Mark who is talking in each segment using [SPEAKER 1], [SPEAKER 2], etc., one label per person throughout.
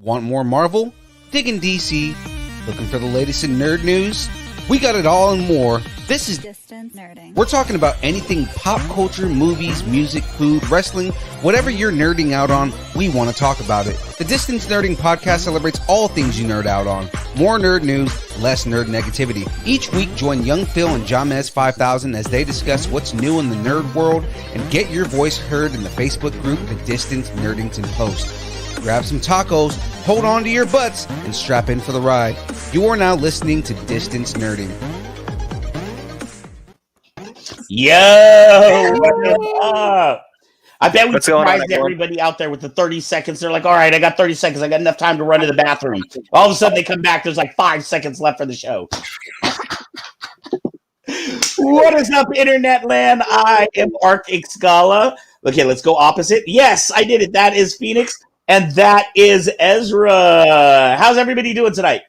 [SPEAKER 1] Want more Marvel? Digging DC? Looking for the latest in nerd news? We got it all and more. This is
[SPEAKER 2] Distance Nerding.
[SPEAKER 1] We're talking about anything pop culture, movies, music, food, wrestling, whatever you're nerding out on, we want to talk about it. The Distance Nerding podcast celebrates all things you nerd out on. More nerd news, less nerd negativity. Each week, join Young Phil and John Mez 5000 as they discuss what's new in the nerd world and get your voice heard in the Facebook group, The Distance Nerdington Post. Grab some tacos, hold on to your butts, and strap in for the ride. You are now listening to Distance Nerding.
[SPEAKER 3] Yo, what up? I bet we surprised everybody out there with the 30 seconds. They're like, all right, I got 30 seconds. I got enough time to run to the bathroom. All of a sudden, they come back. There's like 5 seconds left for the show. What is up, Internet land? I am Xcala. Okay, let's go opposite. Yes, I did it. That is Phoenix, and that is Ezra. How's everybody doing tonight?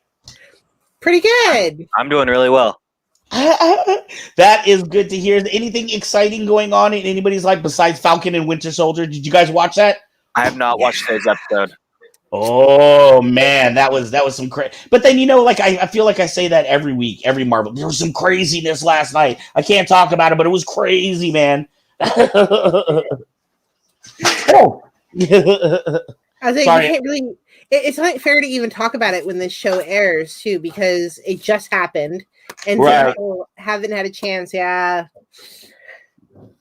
[SPEAKER 4] Pretty good.
[SPEAKER 5] I'm doing really well.
[SPEAKER 3] That is good to hear. Is anything exciting going on in anybody's life besides Falcon and Winter Soldier? Did you guys watch that?
[SPEAKER 5] I have not watched today's episode.
[SPEAKER 3] Oh man, that was some crazy. But then like I feel like I say that every week, every Marvel. There was some craziness last night. I can't talk about it, but it was crazy, man. Oh.
[SPEAKER 4] I think you can't really. It's not fair to even talk about it when this show airs too, because it just happened. And people haven't had a chance. Yeah.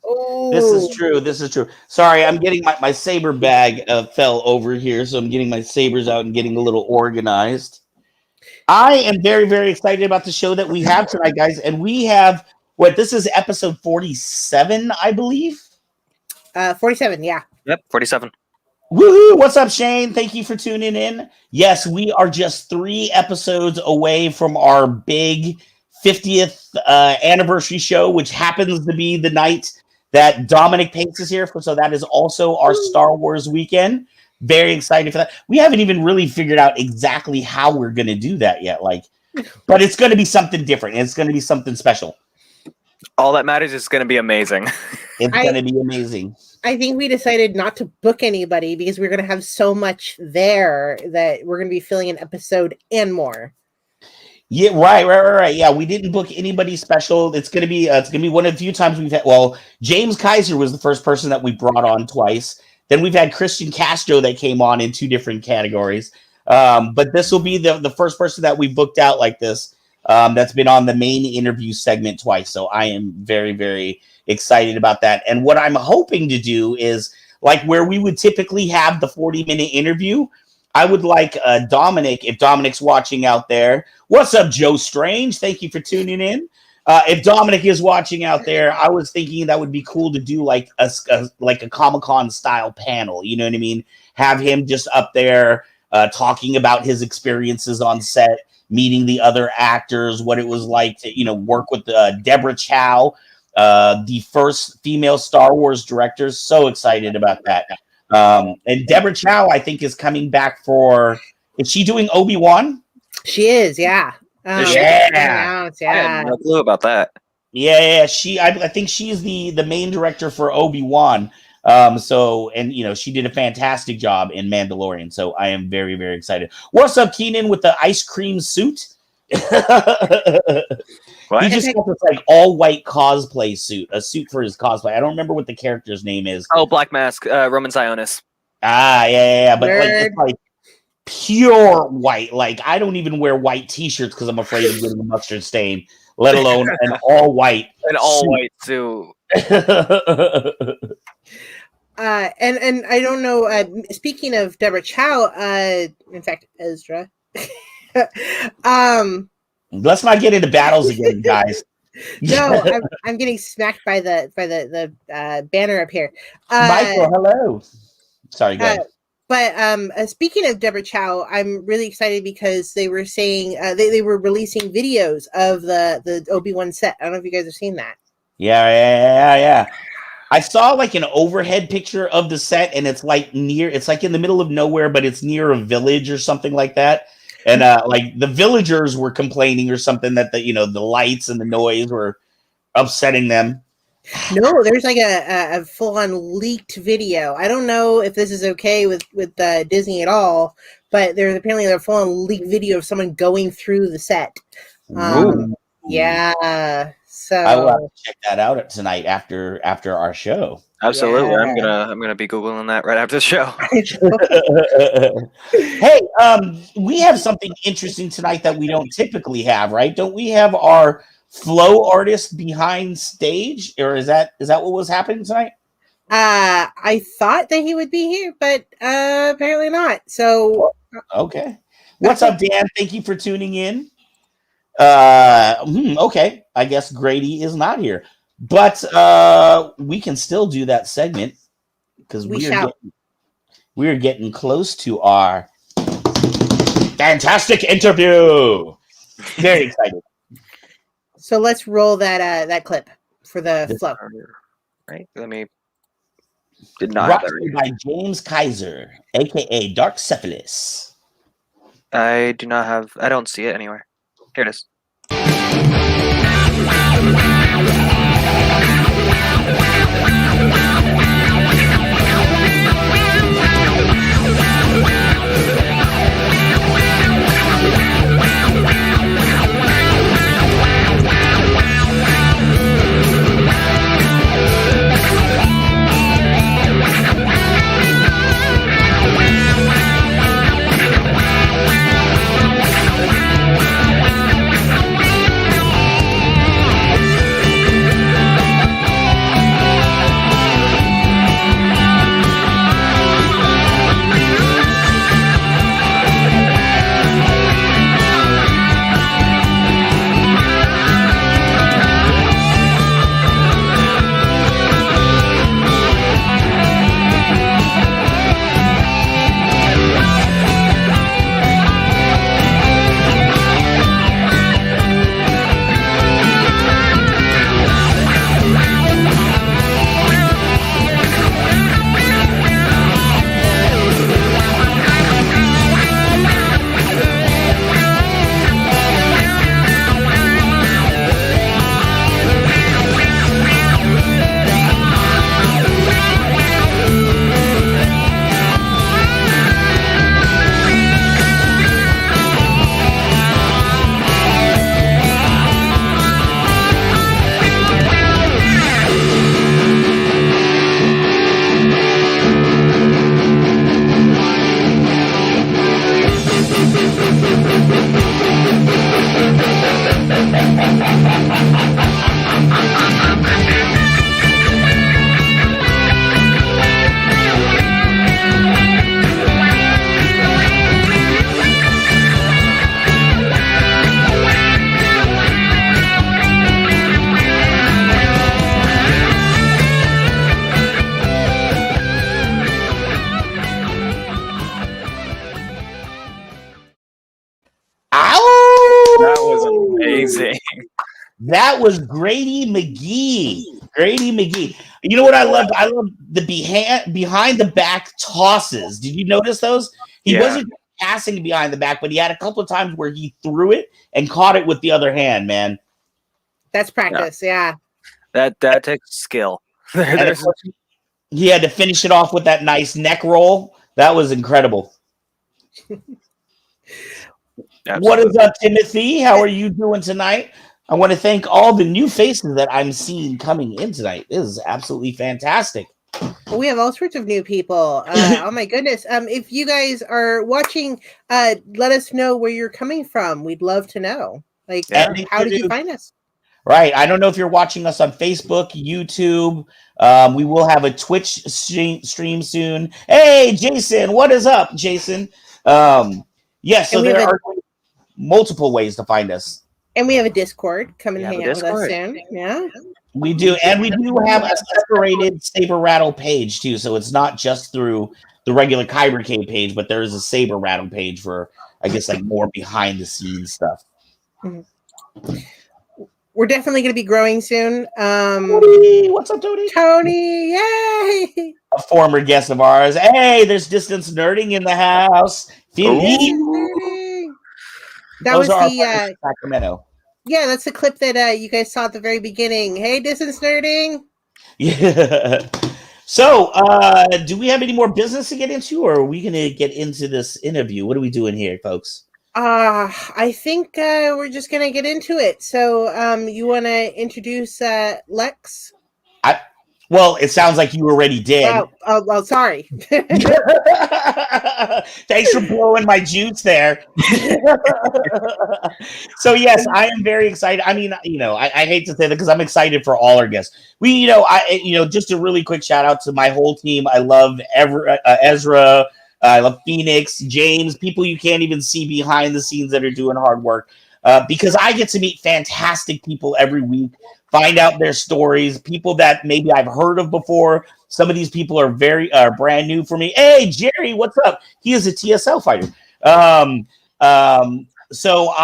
[SPEAKER 4] Oh,
[SPEAKER 3] This is true. Sorry, I'm getting my Saber bag fell over here, so I'm getting my sabers out and getting a little organized. I am very, very excited about the show that we have tonight, guys. And we have this is episode 47, I believe.
[SPEAKER 4] 47, yeah.
[SPEAKER 5] Yep, 47.
[SPEAKER 3] Woohoo! What's up, Shane? Thank you for tuning in. Yes, we are just 3 episodes away from our big 50th anniversary show, which happens to be the night that Dominic Pace is here. So that is also our Star Wars weekend. Very excited for that. We haven't even really figured out exactly how we're going to do that yet. But it's going to be something different. It's going to be something special.
[SPEAKER 5] All that matters is going to be amazing.
[SPEAKER 3] It's going to be amazing.
[SPEAKER 4] I think we decided not to book anybody because we're going to have so much there that we're going to be filling an episode and more.
[SPEAKER 3] Yeah, right. Yeah, we didn't book anybody special. It's gonna be one of the few times we've had. Well, James Kaiser was the first person that we brought on twice. Then we've had Christian Castro that came on in 2 different categories. But this will be the first person that we booked out like this. That's been on the main interview segment twice. So I am very, very excited about that. And what I'm hoping to do is where we would typically have the 40-minute interview. I would like Dominic, if Dominic's watching out there. What's up, Joe Strange? Thank you for tuning in. If Dominic is watching out there, I was thinking that would be cool to do a Comic-Con style panel. You know what I mean? Have him just up there talking about his experiences on set, meeting the other actors, what it was like to work with Deborah Chow, the first female Star Wars director. So excited about that. And Deborah Chow, I think, is coming back is she doing Obi-Wan?
[SPEAKER 4] She is, yeah.
[SPEAKER 5] I have no clue about that.
[SPEAKER 3] Yeah. I think she's the main director for Obi-Wan. She did a fantastic job in Mandalorian. So I am very, very excited. What's up, Keenan, with the ice cream suit?
[SPEAKER 5] What?
[SPEAKER 3] He just got this all white cosplay suit, a suit for his cosplay. I don't remember what the character's name is.
[SPEAKER 5] Oh, Black Mask, Roman Sionis.
[SPEAKER 3] Yeah. But it's pure white. I don't even wear white t-shirts because I'm afraid of getting a mustard stain, let alone an all white
[SPEAKER 5] white suit.
[SPEAKER 4] And I don't know. Speaking of Deborah Chow, in fact, Ezra.
[SPEAKER 3] Let's not get into battles again, guys.
[SPEAKER 4] No, I'm getting smacked by the banner up here.
[SPEAKER 3] Michael, hello. Sorry, go ahead.
[SPEAKER 4] But speaking of Deborah Chow, I'm really excited because they were saying they were releasing videos of the Obi-Wan set. I don't know if you guys have seen that.
[SPEAKER 3] Yeah. I saw an overhead picture of the set, and it's in the middle of nowhere, but it's near a village or something like that. And the villagers were complaining or something that the lights and the noise were upsetting them.
[SPEAKER 4] No, there's like a full-on leaked video. I don't know if this is okay with Disney at all, but there's apparently a full-on leaked video of someone going through the set. Yeah. So
[SPEAKER 3] I will have to check that out tonight after our show.
[SPEAKER 5] Absolutely, yeah. I'm gonna be googling that right after the show.
[SPEAKER 3] Hey, we have something interesting tonight that we don't typically have, right? Don't we have our flow artist behind stage, or is that what was happening tonight?
[SPEAKER 4] I thought that he would be here, but apparently not. So
[SPEAKER 3] okay, what's up, Dan? Thank you for tuning in. Okay, I guess Grady is not here, but we can still do that segment because we are getting close to our fantastic interview. Very excited.
[SPEAKER 4] So let's roll that clip for the flow.
[SPEAKER 5] Right? Let me. Did not
[SPEAKER 3] Brought
[SPEAKER 5] have
[SPEAKER 3] to you by James Kyber, aka Dark Cephalus.
[SPEAKER 5] I do not have. I don't see it anywhere. Here it is. Amazing.
[SPEAKER 3] That was Grady Magee. Grady Magee. You know what I loved? I love the behind the back tosses. Did you notice those? He wasn't passing behind the back, but he had a couple of times where he threw it and caught it with the other hand, man.
[SPEAKER 4] That's practice, yeah.
[SPEAKER 5] That takes skill.
[SPEAKER 3] He had to finish it off with that nice neck roll. That was incredible. What is up, Timothy? How are you doing tonight? I want to thank all the new faces that I'm seeing coming in tonight. This is absolutely fantastic.
[SPEAKER 4] Well, we have all sorts of new people. Oh my goodness. If you guys are watching, let us know where you're coming from. We'd love to know. Like, how did you find us?
[SPEAKER 3] Right. I don't know if you're watching us on Facebook, YouTube. We will have a Twitch stream soon. Hey, Jason, what is up, Jason? Yes, so there are multiple ways to find us.
[SPEAKER 4] And we have a Discord. Come and hang out with us soon. Yeah.
[SPEAKER 3] We do. And we do have a separated Saber Rattle page, too. So it's not just through the regular Kyber K page, but there is a Saber Rattle page for, I guess, like more behind the scenes stuff.
[SPEAKER 4] Mm-hmm. We're definitely going to be growing soon.
[SPEAKER 3] Tony, what's up, Tony?
[SPEAKER 4] Tony, yay!
[SPEAKER 3] A former guest of ours. Hey, there's Distance Nerding in the house.
[SPEAKER 4] That was the
[SPEAKER 3] Sacramento.
[SPEAKER 4] Yeah, that's the clip that you guys saw at the very beginning. Hey, Distance Nerding.
[SPEAKER 3] Yeah. So, do we have any more business to get into, or are we going to get into this interview? What are we doing here, folks?
[SPEAKER 4] I think we're just gonna get into it. So, you want to introduce Lex?
[SPEAKER 3] Well, it sounds like you already did.
[SPEAKER 4] Oh, sorry.
[SPEAKER 3] Thanks for blowing my juice there. So yes, I am very excited. I mean, I hate to say that because I'm excited for all our guests. Just a really quick shout out to my whole team. I love Ezra. I love Phoenix, James, people you can't even see behind the scenes that are doing hard work. Because I get to meet fantastic people every week, find out their stories, people that maybe I've heard of before. Some of these people are brand new for me. Hey, Jerry, what's up? He is a TSL fighter. So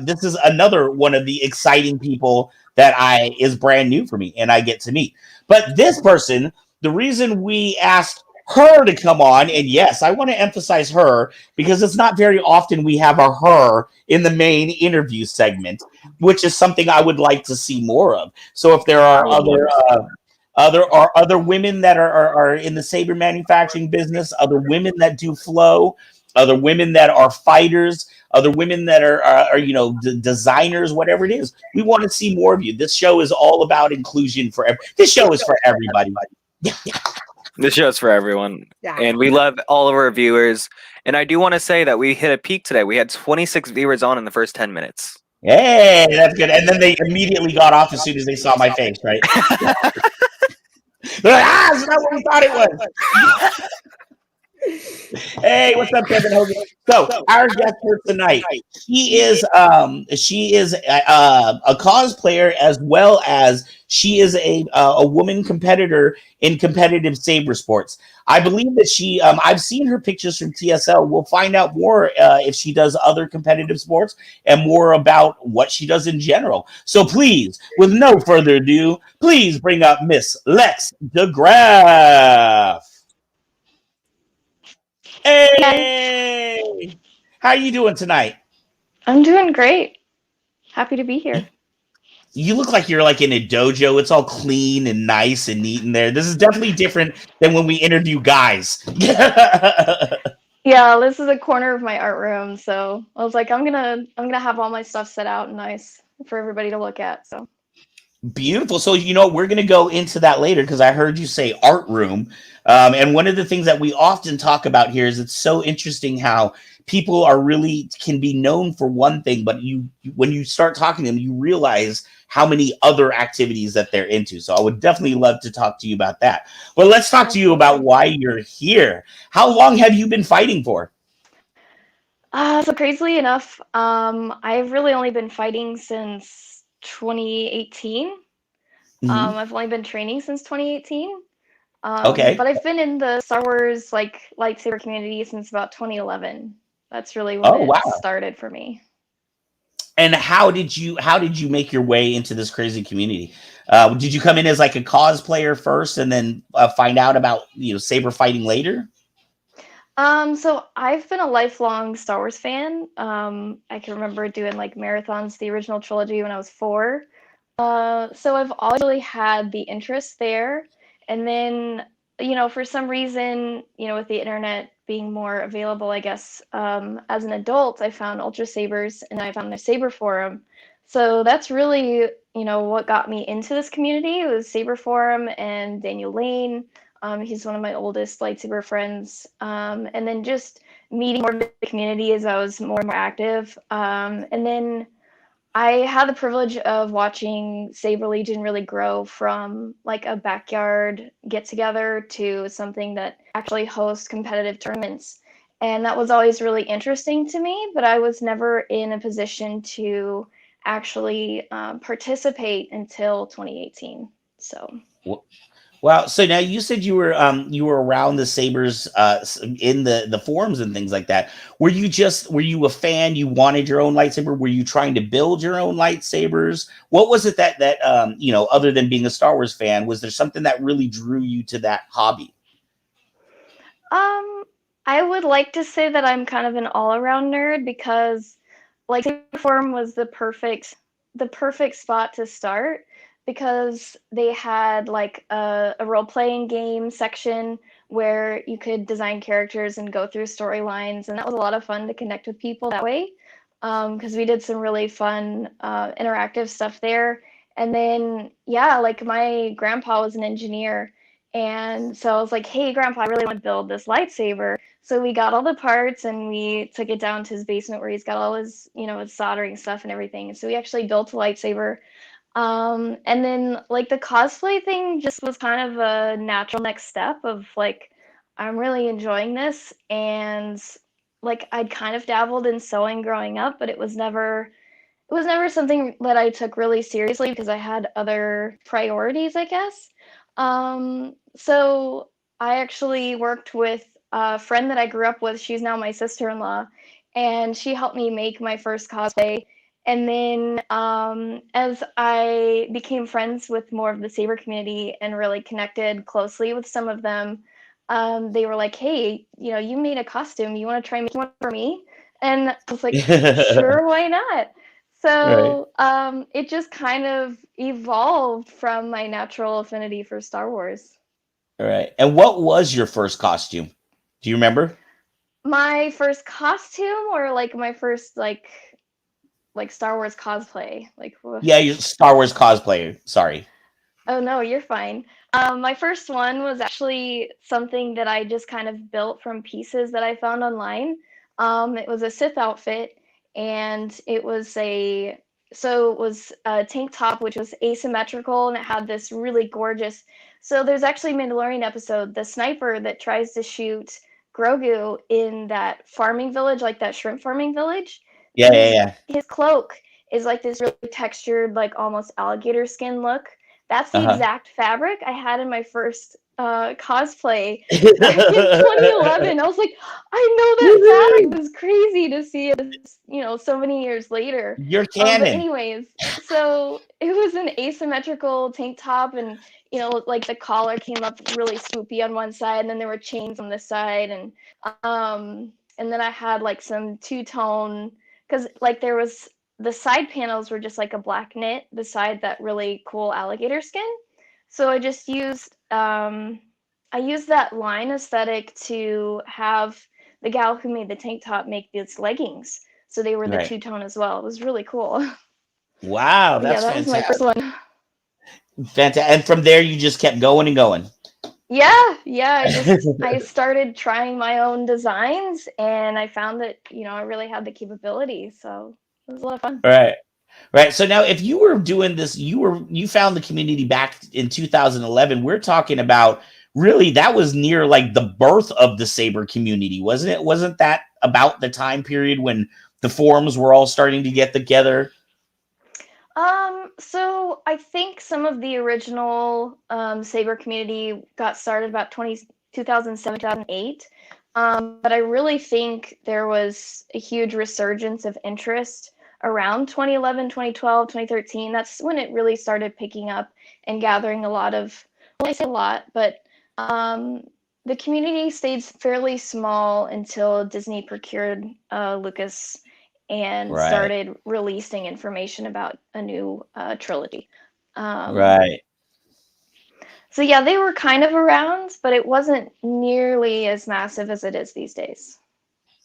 [SPEAKER 3] this is another one of the exciting people that is brand new for me and I get to meet. But this person, the reason we asked her to come on, and yes, I want to emphasize her because it's not very often we have a her in the main interview segment, which is something I would like to see more of. So if there are other women that are in the saber manufacturing business, other women that do flow, other women that are fighters, other women that are designers, whatever it is, we want to see more of you. This show is all about inclusion this show is for everybody.
[SPEAKER 5] This show's for everyone. Yeah. And we love all of our viewers. And I do want to say that we hit a peak today. We had 26 viewers on in the first 10 minutes.
[SPEAKER 3] Hey, that's good. And then they immediately got off as soon as they saw my face, right? They're like, it's not what we thought it was. Hey, what's up, Kevin Hogan? So our guest for tonight, she is a cosplayer as well as she is a woman competitor in competitive saber sports. I believe that I've seen her pictures from TSL. We'll find out more if she does other competitive sports and more about what she does in general. So please, with no further ado, please bring up Miss Lex Degraaf. Hey! How are you doing tonight?
[SPEAKER 2] I'm doing great. Happy to be here.
[SPEAKER 3] You look like you're like in a dojo. It's all clean and nice and neat in there. This is definitely different than when we interview guys.
[SPEAKER 2] Yeah, this is a corner of my art room, so I was like, I'm gonna have all my stuff set out nice for everybody to look at. So
[SPEAKER 3] beautiful. So we're gonna go into that later because I heard you say art room. And one of the things that we often talk about here is it's so interesting how people can be known for one thing, but when you start talking to them, you realize how many other activities that they're into. So I would definitely love to talk to you about that. But let's talk to you about why you're here. How long have you been fighting for?
[SPEAKER 2] So crazily enough, I've really only been fighting since 2018. Mm-hmm. I've only been training since 2018. Okay. But I've been in the Star Wars lightsaber community since about 2011. That's really when it started for me.
[SPEAKER 3] And how did you make your way into this crazy community? Did you come in as like a cosplayer first and then find out about saber fighting later?
[SPEAKER 2] So I've been a lifelong Star Wars fan. I can remember doing like marathons, the original trilogy when I was 4. So I've always really had the interest there. And then, for some reason, with the internet being more available, I guess, as an adult, I found Ultra Sabers and I found the Saber Forum. So that's really, what got me into this community. It was Saber Forum and Daniel Lane. He's one of my oldest lightsaber friends. And then just meeting more of the community as I was more and more active. And then I had the privilege of watching Saber Legion really grow from like a backyard get together to something that actually hosts competitive tournaments. And that was always really interesting to me, but I was never in a position to actually participate until 2018. So.
[SPEAKER 3] Wow. So now you said you were around the sabers in the forums and things like that. Were you a fan? You wanted your own lightsaber? Were you trying to build your own lightsabers? What was it that other than being a Star Wars fan, was there something that really drew you to that hobby?
[SPEAKER 2] I would like to say that I'm kind of an all-around nerd because lightsaber forum was the perfect spot to start. because they had like a role-playing game section where you could design characters and go through storylines, and that was a lot of fun to connect with people that way, because we did some really fun interactive stuff there. And then, yeah, like my grandpa was an engineer, and so I was like, hey, Grandpa, I really want to build this lightsaber. So we got all the parts and we took it down to his basement where he's got all his, his soldering stuff and everything. And so we actually built a lightsaber. And then like the cosplay thing just was kind of a natural next step of like, I'm really enjoying this. And like I'd kind of dabbled in sewing growing up, but it was never something that I took really seriously because I had other priorities, I guess. So I actually worked with a friend that I grew up with. She's now my sister-in-law, and she helped me make my first cosplay. And then as I became friends with more of the Saber community and really connected closely with some of them, they were like, hey, you made a costume. You want to try making one for me? And I was like, sure, why not? So it just kind of evolved from my natural affinity for Star Wars.
[SPEAKER 3] All right. And what was your first costume? Do you remember?
[SPEAKER 2] My first costume, or like my first like Star Wars cosplay?
[SPEAKER 3] Yeah, your Star Wars cosplayer. Sorry.
[SPEAKER 2] Oh no, you're fine. My first one was actually something that I just kind of built from pieces that I found online. It was a Sith outfit, and it was a tank top, which was asymmetrical, and it had this really gorgeous. So there's actually a Mandalorian episode, the sniper that tries to shoot Grogu in that farming village, like that shrimp farming village.
[SPEAKER 3] Yeah.
[SPEAKER 2] His cloak is like this really textured, like almost alligator skin look. That's the exact fabric I had in my first cosplay back in 2011. I was like, I know that fabric. It was crazy to see it, so many years later.
[SPEAKER 3] You're canon.
[SPEAKER 2] But anyways, so it was an asymmetrical tank top, and like the collar came up really swoopy on one side, and then there were chains on this side, and then I had like some two-tone, because like there was the side panels were just like a black knit beside that really cool alligator skin. So I just used that line aesthetic to have the gal who made the tank top make these leggings. So they were the two-tone as well. It was really cool.
[SPEAKER 3] Wow, that's
[SPEAKER 2] that
[SPEAKER 3] fantastic.
[SPEAKER 2] was my first one.
[SPEAKER 3] Fantastic. And from there you just kept going and going.
[SPEAKER 2] Yeah. I started trying my own designs, and I found that, I really had the capability. So it was a lot of fun.
[SPEAKER 3] Right. So now if you were doing this, you found the community back in 2011. We're talking about really that was near like the birth of the Saber community, wasn't it? Wasn't that about the time period when the forums were all starting to get together?
[SPEAKER 2] So I think some of the original Saber community got started about 2007, 2008. But I really think there was a huge resurgence of interest around 2011, 2012, 2013. That's when it really started picking up and gathering a lot of, well, I say a lot, but the community stayed fairly small until Disney procured Lucas and started releasing information about a new trilogy. So yeah, they were kind of around, but it wasn't nearly as massive as it is these days.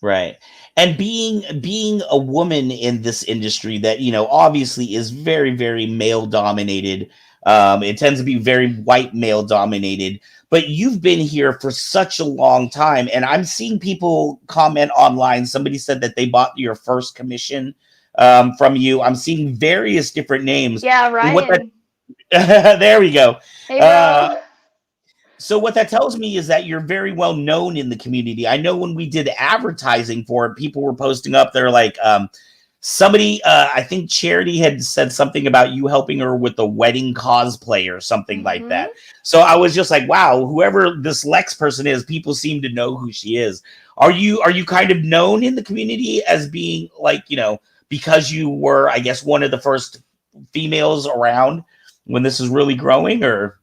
[SPEAKER 3] Right. And being a woman in this industry that, obviously is very, very male dominated. It tends to be very white male dominated, but you've been here for such a long time. And I'm seeing people comment online. Somebody said that they bought your first commission from you. I'm seeing various different names.
[SPEAKER 2] Yeah, Ryan.
[SPEAKER 3] There we go.
[SPEAKER 2] Hey, bro.
[SPEAKER 3] So what that tells me is that you're very well known in the community. I know when we did advertising for it, people were posting up there like somebody, I think Charity had said something about you helping her with the wedding cosplay or something like that. So I was just like, wow, whoever this Lex person is, people seem to know who she is. Are you kind of known in the community as being like, because you were, I guess, one of the first females around when this is really growing, or?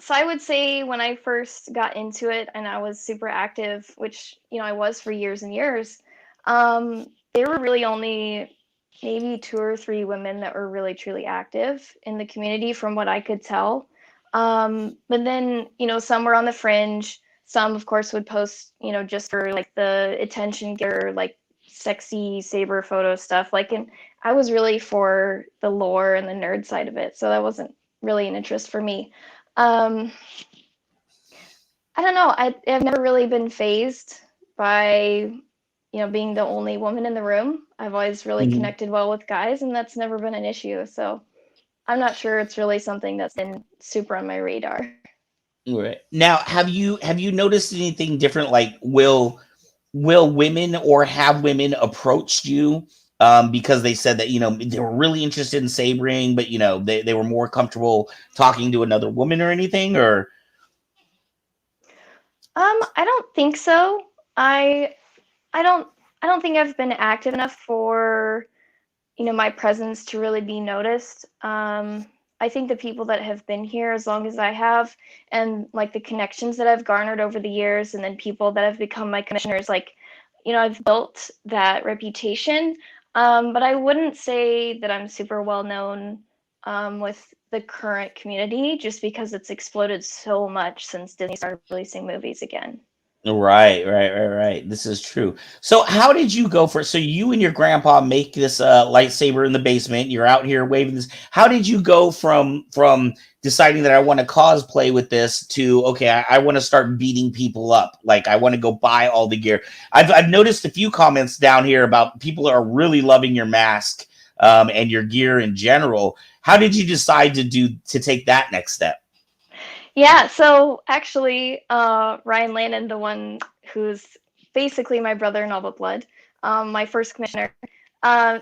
[SPEAKER 2] So I would say when I first got into it and I was super active, which, I was for years and years, there were really only maybe 2 or 3 women that were really truly active in the community from what I could tell. But then, some were on the fringe. Some, of course, would post, just for like the attention getter, like sexy Saber photo stuff. And I was really for the lore and the nerd side of it. So that wasn't really an interest for me. I don't know. I've never really been fazed by, being the only woman in the room. I've always really connected well with guys, and that's never been an issue. So I'm not sure it's really something that's been super on my radar.
[SPEAKER 3] Right. Now, have you noticed anything different? Like, will women or have women approached you because they said that they were really interested in sabering, but they were more comfortable talking to another woman or anything? Or
[SPEAKER 2] I don't think so. I don't think I've been active enough for my presence to really be noticed. I think the people that have been here as long as I have, and like the connections that I've garnered over the years, and then people that have become my commissioners, I've built that reputation. But I wouldn't say that I'm super well known with the current community, just because it's exploded so much since Disney started releasing movies again.
[SPEAKER 3] Right. This is true. So how did you go for it? So you and your grandpa make this lightsaber in the basement. You're out here waving this. How did you go from deciding that I want to cosplay with this to, okay, I want to start beating people up. Like, I want to go buy all the gear. I've noticed a few comments down here about people are really loving your mask and your gear in general. How did you decide to take that next step?
[SPEAKER 2] Yeah, so actually, Ryan Lannon, the one who's basically my brother in all but blood, my first commissioner,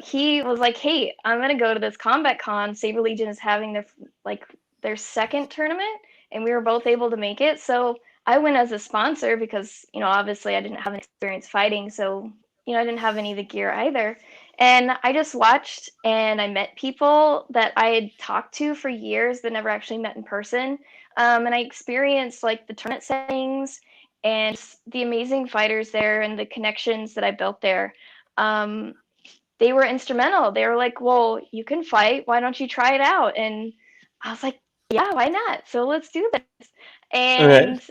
[SPEAKER 2] he was like, "Hey, I'm gonna go to this Combat Con. Saber Legion is having their second tournament, and we were both able to make it. So I went as a sponsor because obviously I didn't have an experience fighting, so I didn't have any of the gear either." And I just watched, and I met people that I had talked to for years but never actually met in person. And I experienced like the tournament settings and the amazing fighters there and the connections that I built there. They were instrumental. They were like, "Well, you can fight. Why don't you try it out?" And I was like, "Yeah, why not? So let's do this." And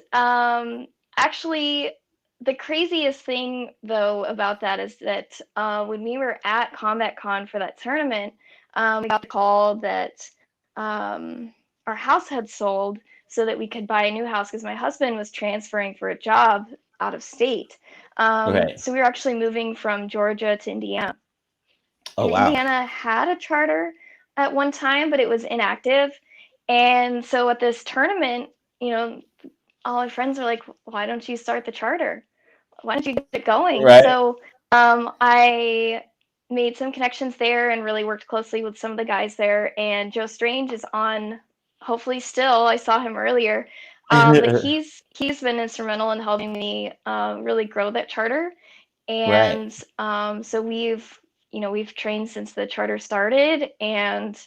[SPEAKER 2] actually, the craziest thing though about that is that when we were at Combat Con for that tournament, we got the call that our house had sold so that we could buy a new house because my husband was transferring for a job out of state. So we were actually moving from Georgia to Indiana.
[SPEAKER 3] Oh,
[SPEAKER 2] and
[SPEAKER 3] wow.
[SPEAKER 2] Indiana had a charter at one time, but it was inactive. And so at this tournament, all my friends were like, "Why don't you start the charter? Why don't you get it going?"
[SPEAKER 3] Right.
[SPEAKER 2] So I made some connections there and really worked closely with some of the guys there. And Joe Strange is on, hopefully still. I saw him earlier. But he's been instrumental in helping me really grow that charter. And so we've trained since the charter started, and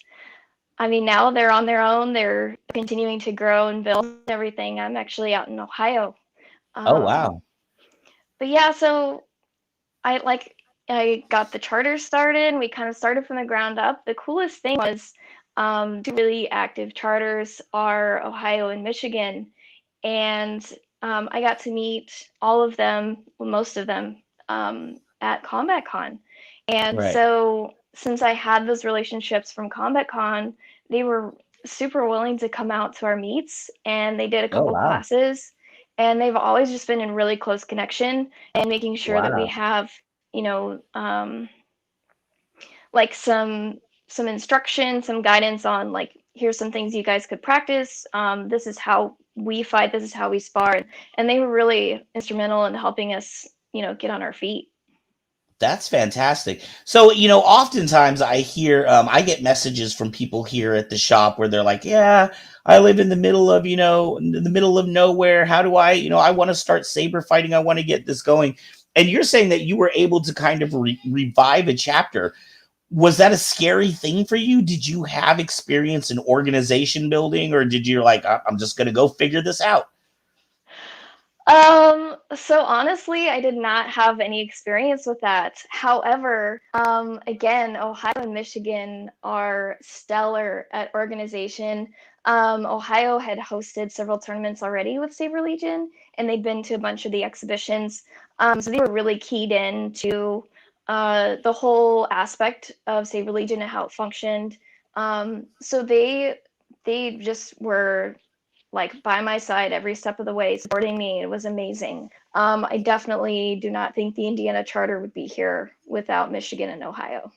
[SPEAKER 2] I mean, now they're on their own. They're continuing to grow and build everything. I'm actually out in Ohio.
[SPEAKER 3] Oh, wow.
[SPEAKER 2] But yeah, so I got the charter started. We kind of started from the ground up. The coolest thing was two really active charters are Ohio and Michigan. And I got to meet all of them, well, most of them, at Combat Con. And so since I had those relationships from Combat Con, they were super willing to come out to our meets, and they did a couple classes. And they've always just been in really close connection and making sure that we have, like some instruction, some guidance on like, here's some things you guys could practice. This is how we fight. This is how we spar. And they were really instrumental in helping us, get on our feet.
[SPEAKER 3] That's fantastic. So, oftentimes I hear, I get messages from people here at the shop where they're like, "Yeah, I live in the middle of, in the middle of nowhere. How do I, I want to start saber fighting. I want to get this going." And you're saying that you were able to kind of revive a chapter. Was that a scary thing for you? Did you have experience in organization building, or did you like, "I'm just going to go figure this out"?
[SPEAKER 2] So honestly, I did not have any experience with that. However, again, Ohio and Michigan are stellar at organization. Ohio had hosted several tournaments already with Saber Legion, and they'd been to a bunch of the exhibitions. So they were really keyed in to the whole aspect of Saber Legion and how it functioned. So they just were like by my side every step of the way, supporting me. It was amazing. I definitely do not think the Indiana charter would be here without Michigan and Ohio.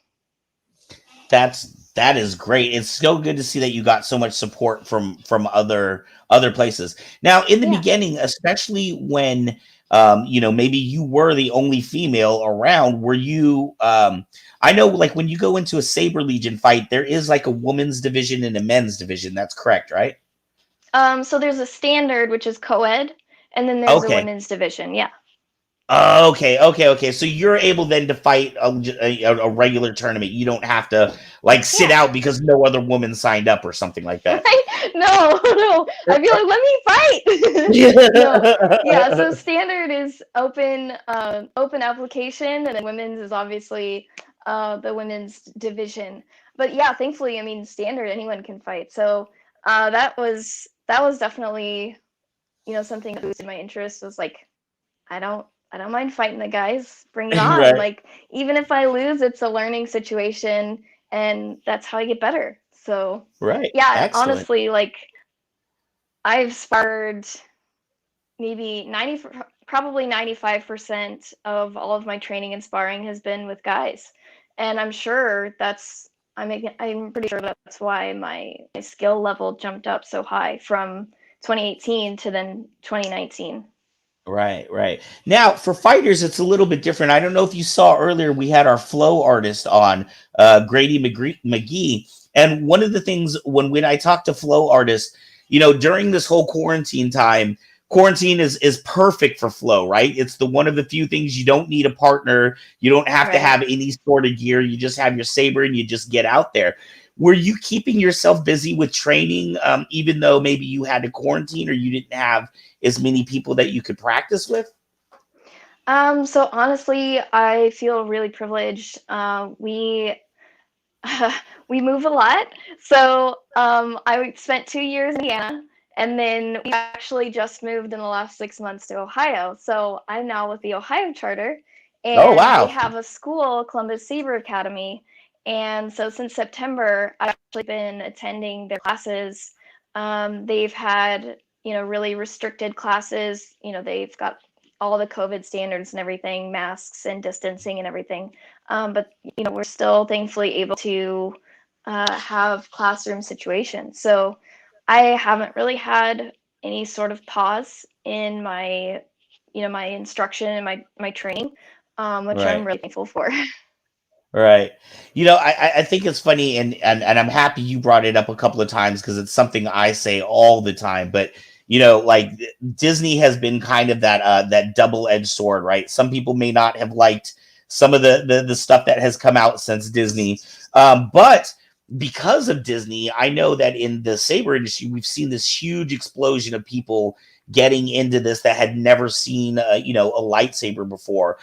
[SPEAKER 3] That is great. It's so good to see that you got so much support from other places. Now, in the beginning, especially when maybe you were the only female around, were you I know like when you go into a Saber Legion fight, there is like a women's division and a men's division. That's correct, right?
[SPEAKER 2] So there's a standard, which is co-ed, and then there's a women's division. Yeah.
[SPEAKER 3] Okay. So you're able then to fight a regular tournament. You don't have to like sit out because no other woman signed up or something like that.
[SPEAKER 2] No. I'd be like, let me fight. No. Yeah. So standard is open application, and then women's is obviously the women's division. But yeah, thankfully, I mean, standard anyone can fight. So that was definitely something that boosted my interest. Was like, I don't mind fighting the guys. Bring it on.
[SPEAKER 3] Right.
[SPEAKER 2] Like, even if I lose, it's a learning situation, and that's how I get better. So,
[SPEAKER 3] right.
[SPEAKER 2] Yeah,
[SPEAKER 3] Excellent.
[SPEAKER 2] honestly, like, I've sparred maybe probably 95% of all of my training and sparring has been with guys. And I'm sure I'm pretty sure that's why my skill level jumped up so high from 2018 to then 2019.
[SPEAKER 3] Right. Now, for fighters, it's a little bit different. I don't know if you saw earlier, we had our flow artist on, Grady Magee. And one of the things when I talk to flow artists, during this whole quarantine time, quarantine is perfect for flow, right? It's the one of the few things you don't need a partner. You don't have to have any sort of gear. You just have your saber and you just get out there. Were you keeping yourself busy with training, even though maybe you had to quarantine or you didn't have as many people that you could practice with?
[SPEAKER 2] So honestly, I feel really privileged. We we move a lot. So I spent 2 years in Indiana, and then we actually just moved in the last 6 months to Ohio. So I'm now with the Ohio charter, and they have a school, Columbus Saber Academy. And so since September, I've actually been attending their classes. They've had, really restricted classes. They've got all the COVID standards and everything, masks and distancing and everything. But we're still thankfully able to have classroom situations. So I haven't really had any sort of pause in my, my instruction and my training, which I'm really thankful for.
[SPEAKER 3] Right. I think it's funny, and I'm happy you brought it up a couple of times because it's something I say all the time. But like Disney has been kind of that double-edged sword, right? Some people may not have liked some of the stuff that has come out since Disney, but because of Disney, I know that in the saber industry, we've seen this huge explosion of people getting into this that had never seen a lightsaber before.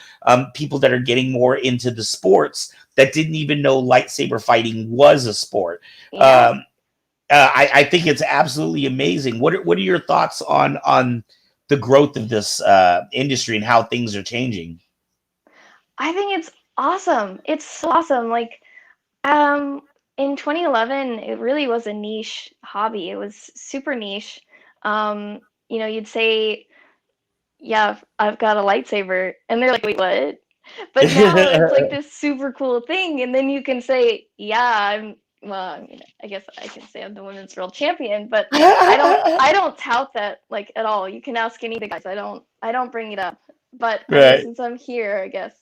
[SPEAKER 3] People that are getting more into the sports that didn't even know lightsaber fighting was a sport. I think it's absolutely amazing. What are your thoughts on the growth of this industry and how things are changing?
[SPEAKER 2] I think it's awesome. It's so awesome. Like, in 2011, it really was a niche hobby. It was super niche. You'd say, yeah, I've got a lightsaber, and they're like, wait, what? But now it's like this super cool thing, and then you can say, yeah, I mean, I guess I can say I'm the women's world champion, but I don't tout that like at all. You can ask any of the guys. I don't bring it up. But I guess since I'm here, I guess.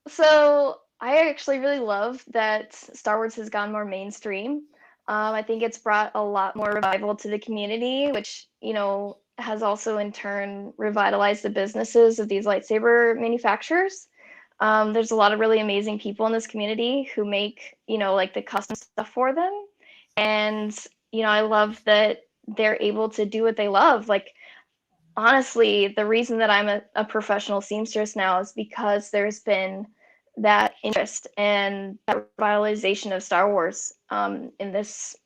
[SPEAKER 2] So I actually really love that Star Wars has gone more mainstream. I think it's brought a lot more revival to the community, which, has also in turn revitalized the businesses of these lightsaber manufacturers. There's a lot of really amazing people in this community who make, like the custom stuff for them. And, I love that they're able to do what they love. Like, honestly, the reason that I'm a professional seamstress now is because there's been that interest and that revitalization of Star Wars in this,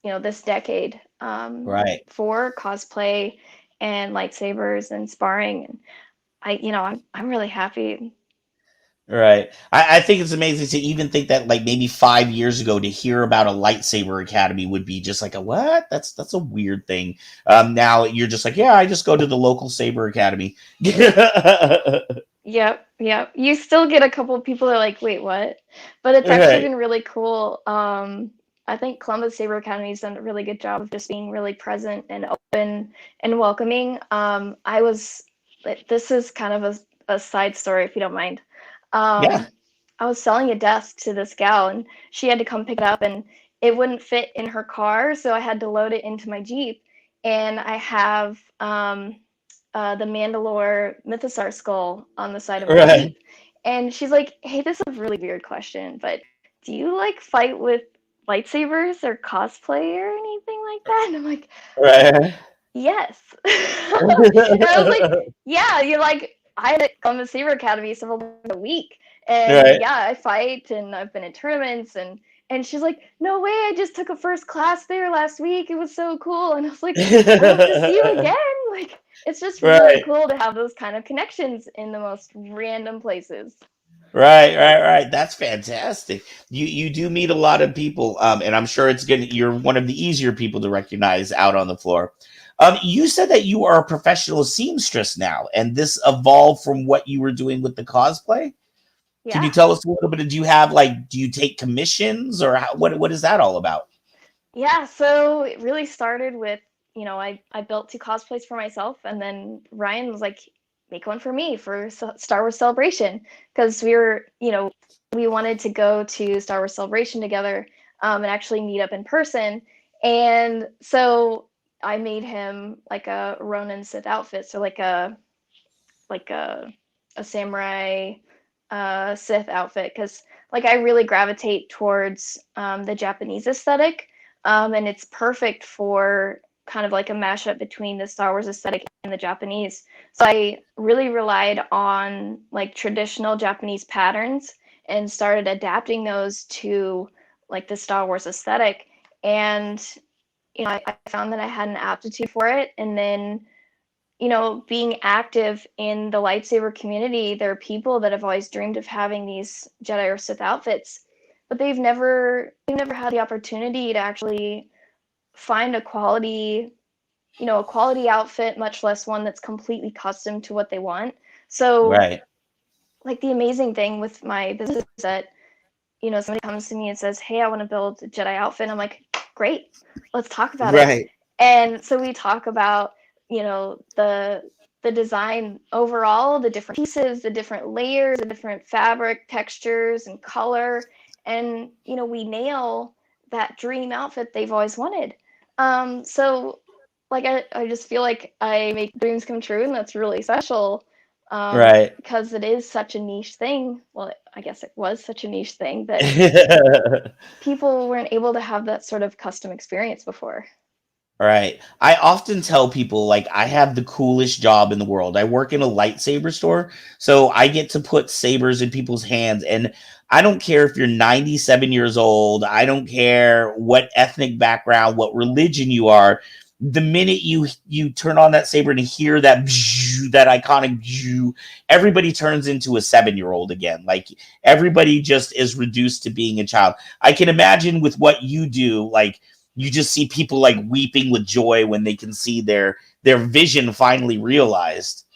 [SPEAKER 2] this decade
[SPEAKER 3] Right.
[SPEAKER 2] for cosplay and lightsabers and sparring. And I'm really happy.
[SPEAKER 3] Right. I think it's amazing to even think that like maybe 5 years ago to hear about a lightsaber academy would be just like a what? That's a weird thing. Now you're just like, yeah, I just go to the local saber academy.
[SPEAKER 2] Yep. You still get a couple of people that are like, wait, what? But it's actually
[SPEAKER 3] Right.
[SPEAKER 2] been really cool. I think Columbus Saber Academy has done a really good job of just being really present and open and welcoming. This is kind of a side story, if you don't mind.
[SPEAKER 3] Yeah.
[SPEAKER 2] I was selling a desk to this gal, and she had to come pick it up, and it wouldn't fit in her car, so I had to load it into my Jeep. And I have the Mandalore Mythosaur skull on the side of my
[SPEAKER 3] Right.
[SPEAKER 2] Jeep. And she's like, hey, this is a really weird question, but do you like fight with lightsabers or cosplay or anything like that? And I'm like,
[SPEAKER 3] Right.
[SPEAKER 2] yes. And I was like, yeah, I had at Columbus Saber Academy several times a week. And
[SPEAKER 3] Right.
[SPEAKER 2] yeah, I fight and I've been in tournaments and she's like, no way, I just took a first class there last week. It was so cool. And I was like, I hope to see you again. Like, it's just really
[SPEAKER 3] Right.
[SPEAKER 2] cool to have those kind of connections in the most random places.
[SPEAKER 3] Right. That's fantastic. You do meet a lot of people, and I'm sure you're one of the easier people to recognize out on the floor. You said that you are a professional seamstress now, and this evolved from what you were doing with the cosplay. Can you
[SPEAKER 2] Yeah.
[SPEAKER 3] tell us a little bit? Do you take commissions, or what is that all about?
[SPEAKER 2] Yeah, so it really started with, I built 2 cosplays for myself, and then Ryan was like, make one for me for Star Wars Celebration, because we wanted to go to Star Wars Celebration together and actually meet up in person. And so I made him like a Ronin Sith outfit, so like a samurai Sith outfit, because like I really gravitate towards the Japanese aesthetic, and it's perfect for kind of like a mashup between the Star Wars aesthetic and the Japanese. So I really relied on like traditional Japanese patterns and started adapting those to like the Star Wars aesthetic. And I found that I had an aptitude for it, and then being active in the lightsaber community, there are people that have always dreamed of having these Jedi or Sith outfits, but they've never had the opportunity to actually find a quality outfit, much less one that's completely custom to what they want. So,
[SPEAKER 3] Right.
[SPEAKER 2] like, the amazing thing with my business is that, somebody comes to me and says, hey, I want to build a Jedi outfit. And I'm like, great, let's talk about it.
[SPEAKER 3] Right.
[SPEAKER 2] And so we talk about, the design overall, the different pieces, the different layers, the different fabric textures and color. And, we nail that dream outfit they've always wanted. So like, I just feel like I make dreams come true, and that's really special.
[SPEAKER 3] Right.
[SPEAKER 2] Because it is such a niche thing. Well, I guess it was such a niche thing that people weren't able to have that sort of custom experience before.
[SPEAKER 3] Right. I often tell people like I have the coolest job in the world. I work in a lightsaber store, so I get to put sabers in people's hands, and I don't care if you're 97 years old. I don't care what ethnic background, what religion you are. The minute you turn on that saber and hear that that iconic, everybody turns into a 7-year-old again. Like everybody just is reduced to being a child. I can imagine with what you do, like you just see people like weeping with joy when they can see their vision finally realized.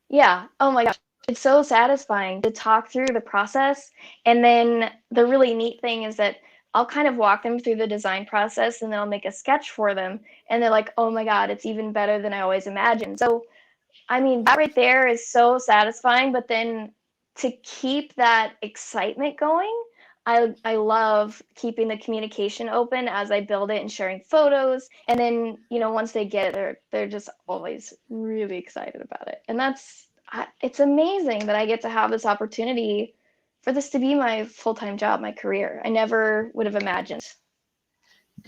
[SPEAKER 2] Yeah. Oh my gosh. It's so satisfying to talk through the process. And then the really neat thing is that I'll kind of walk them through the design process, and then I'll make a sketch for them. And they're like, oh my God, it's even better than I always imagined. So, I mean, that right there is so satisfying. But then to keep that excitement going, I love keeping the communication open as I build it and sharing photos. And then, once they get it, they're just always really excited about it. And it's amazing that I get to have this opportunity for this to be my full-time job, my career. I never would have imagined.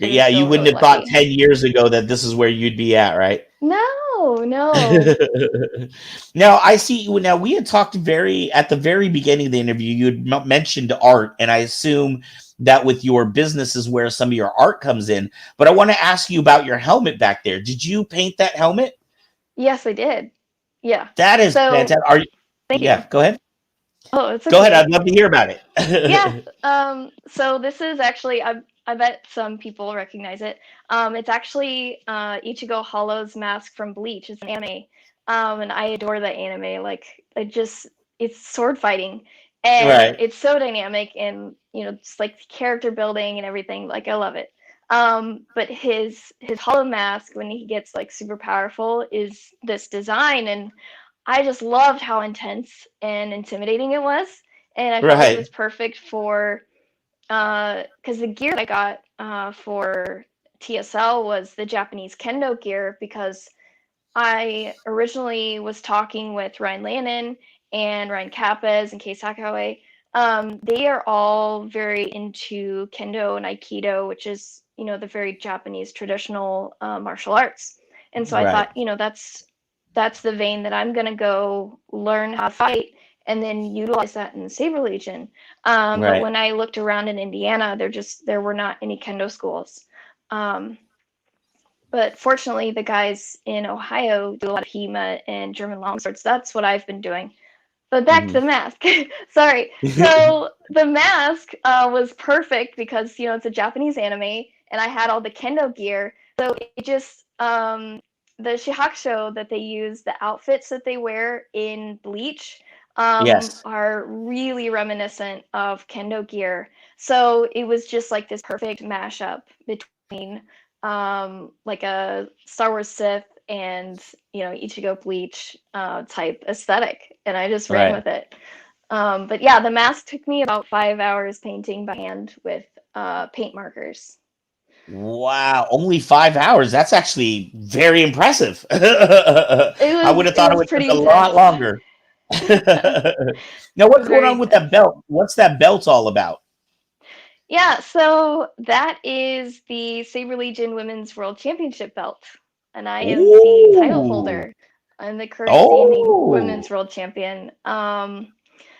[SPEAKER 2] I
[SPEAKER 3] Yeah,
[SPEAKER 2] just
[SPEAKER 3] you
[SPEAKER 2] feel
[SPEAKER 3] wouldn't
[SPEAKER 2] really
[SPEAKER 3] have thought
[SPEAKER 2] lucky.
[SPEAKER 3] 10 years ago that this is where you'd be at, right?
[SPEAKER 2] No, No.
[SPEAKER 3] Now I see. Now we had talked at the very beginning of the interview. You had mentioned art, and I assume that with your business is where some of your art comes in. But I want to ask you about your helmet back there. Did you paint that helmet?
[SPEAKER 2] Yes, I did. Yeah.
[SPEAKER 3] That is
[SPEAKER 2] So
[SPEAKER 3] fantastic. Are you?
[SPEAKER 2] thank
[SPEAKER 3] Yeah,
[SPEAKER 2] you.
[SPEAKER 3] go ahead.
[SPEAKER 2] Oh, it's
[SPEAKER 3] Go ahead.
[SPEAKER 2] okay.
[SPEAKER 3] I'd love to hear about it.
[SPEAKER 2] Yeah. So this is actually I bet some people recognize it. It's actually Ichigo Hollow's mask from Bleach. It's an anime. And I adore that anime. Like it's sword fighting. And
[SPEAKER 3] Right.
[SPEAKER 2] it's so dynamic and just like character building and everything. Like I love it. But his hollow mask when he gets like super powerful is this design, and I just loved how intense and intimidating it was. And I felt like it
[SPEAKER 3] Right.
[SPEAKER 2] was perfect for because the gear I got for TSL was the Japanese kendo gear, because I originally was talking with Ryan Lannon and Ryan Capes and Kei Sakaue. They are all very into kendo and aikido, which is the very Japanese traditional martial arts. And so I
[SPEAKER 3] Right.
[SPEAKER 2] thought, that's the vein that I'm gonna go learn how to fight and then utilize that in the Saber Legion. But
[SPEAKER 3] Right.
[SPEAKER 2] when I looked around in Indiana, there were not any kendo schools. But fortunately, the guys in Ohio do a lot of HEMA and German longswords. That's what I've been doing. But back to the mask. Sorry. So the mask was perfect because it's a Japanese anime, and I had all the kendo gear. So it just the shihakusho that they use, the outfits that they wear in Bleach,
[SPEAKER 3] Yes.
[SPEAKER 2] are really reminiscent of kendo gear. So it was just like this perfect mashup between like a Star Wars Sith and Ichigo Bleach type aesthetic, and I just ran
[SPEAKER 3] Right.
[SPEAKER 2] with it. But yeah, the mask took me about 5 hours painting by hand with paint markers.
[SPEAKER 3] Wow, only 5 hours. That's actually very impressive.
[SPEAKER 2] It
[SPEAKER 3] I would
[SPEAKER 2] was
[SPEAKER 3] have
[SPEAKER 2] it
[SPEAKER 3] thought it
[SPEAKER 2] was
[SPEAKER 3] would take
[SPEAKER 2] pretty
[SPEAKER 3] a lot
[SPEAKER 2] intense.
[SPEAKER 3] longer. Now,
[SPEAKER 2] It
[SPEAKER 3] what's
[SPEAKER 2] was
[SPEAKER 3] going
[SPEAKER 2] very
[SPEAKER 3] on with that
[SPEAKER 2] intense.
[SPEAKER 3] belt? What's that belt all about?
[SPEAKER 2] Yeah, so that is the Saber Legion Women's World Championship belt, and I am the title
[SPEAKER 3] Ooh.
[SPEAKER 2] holder. I'm the current standing
[SPEAKER 3] Oh.
[SPEAKER 2] women's world champion.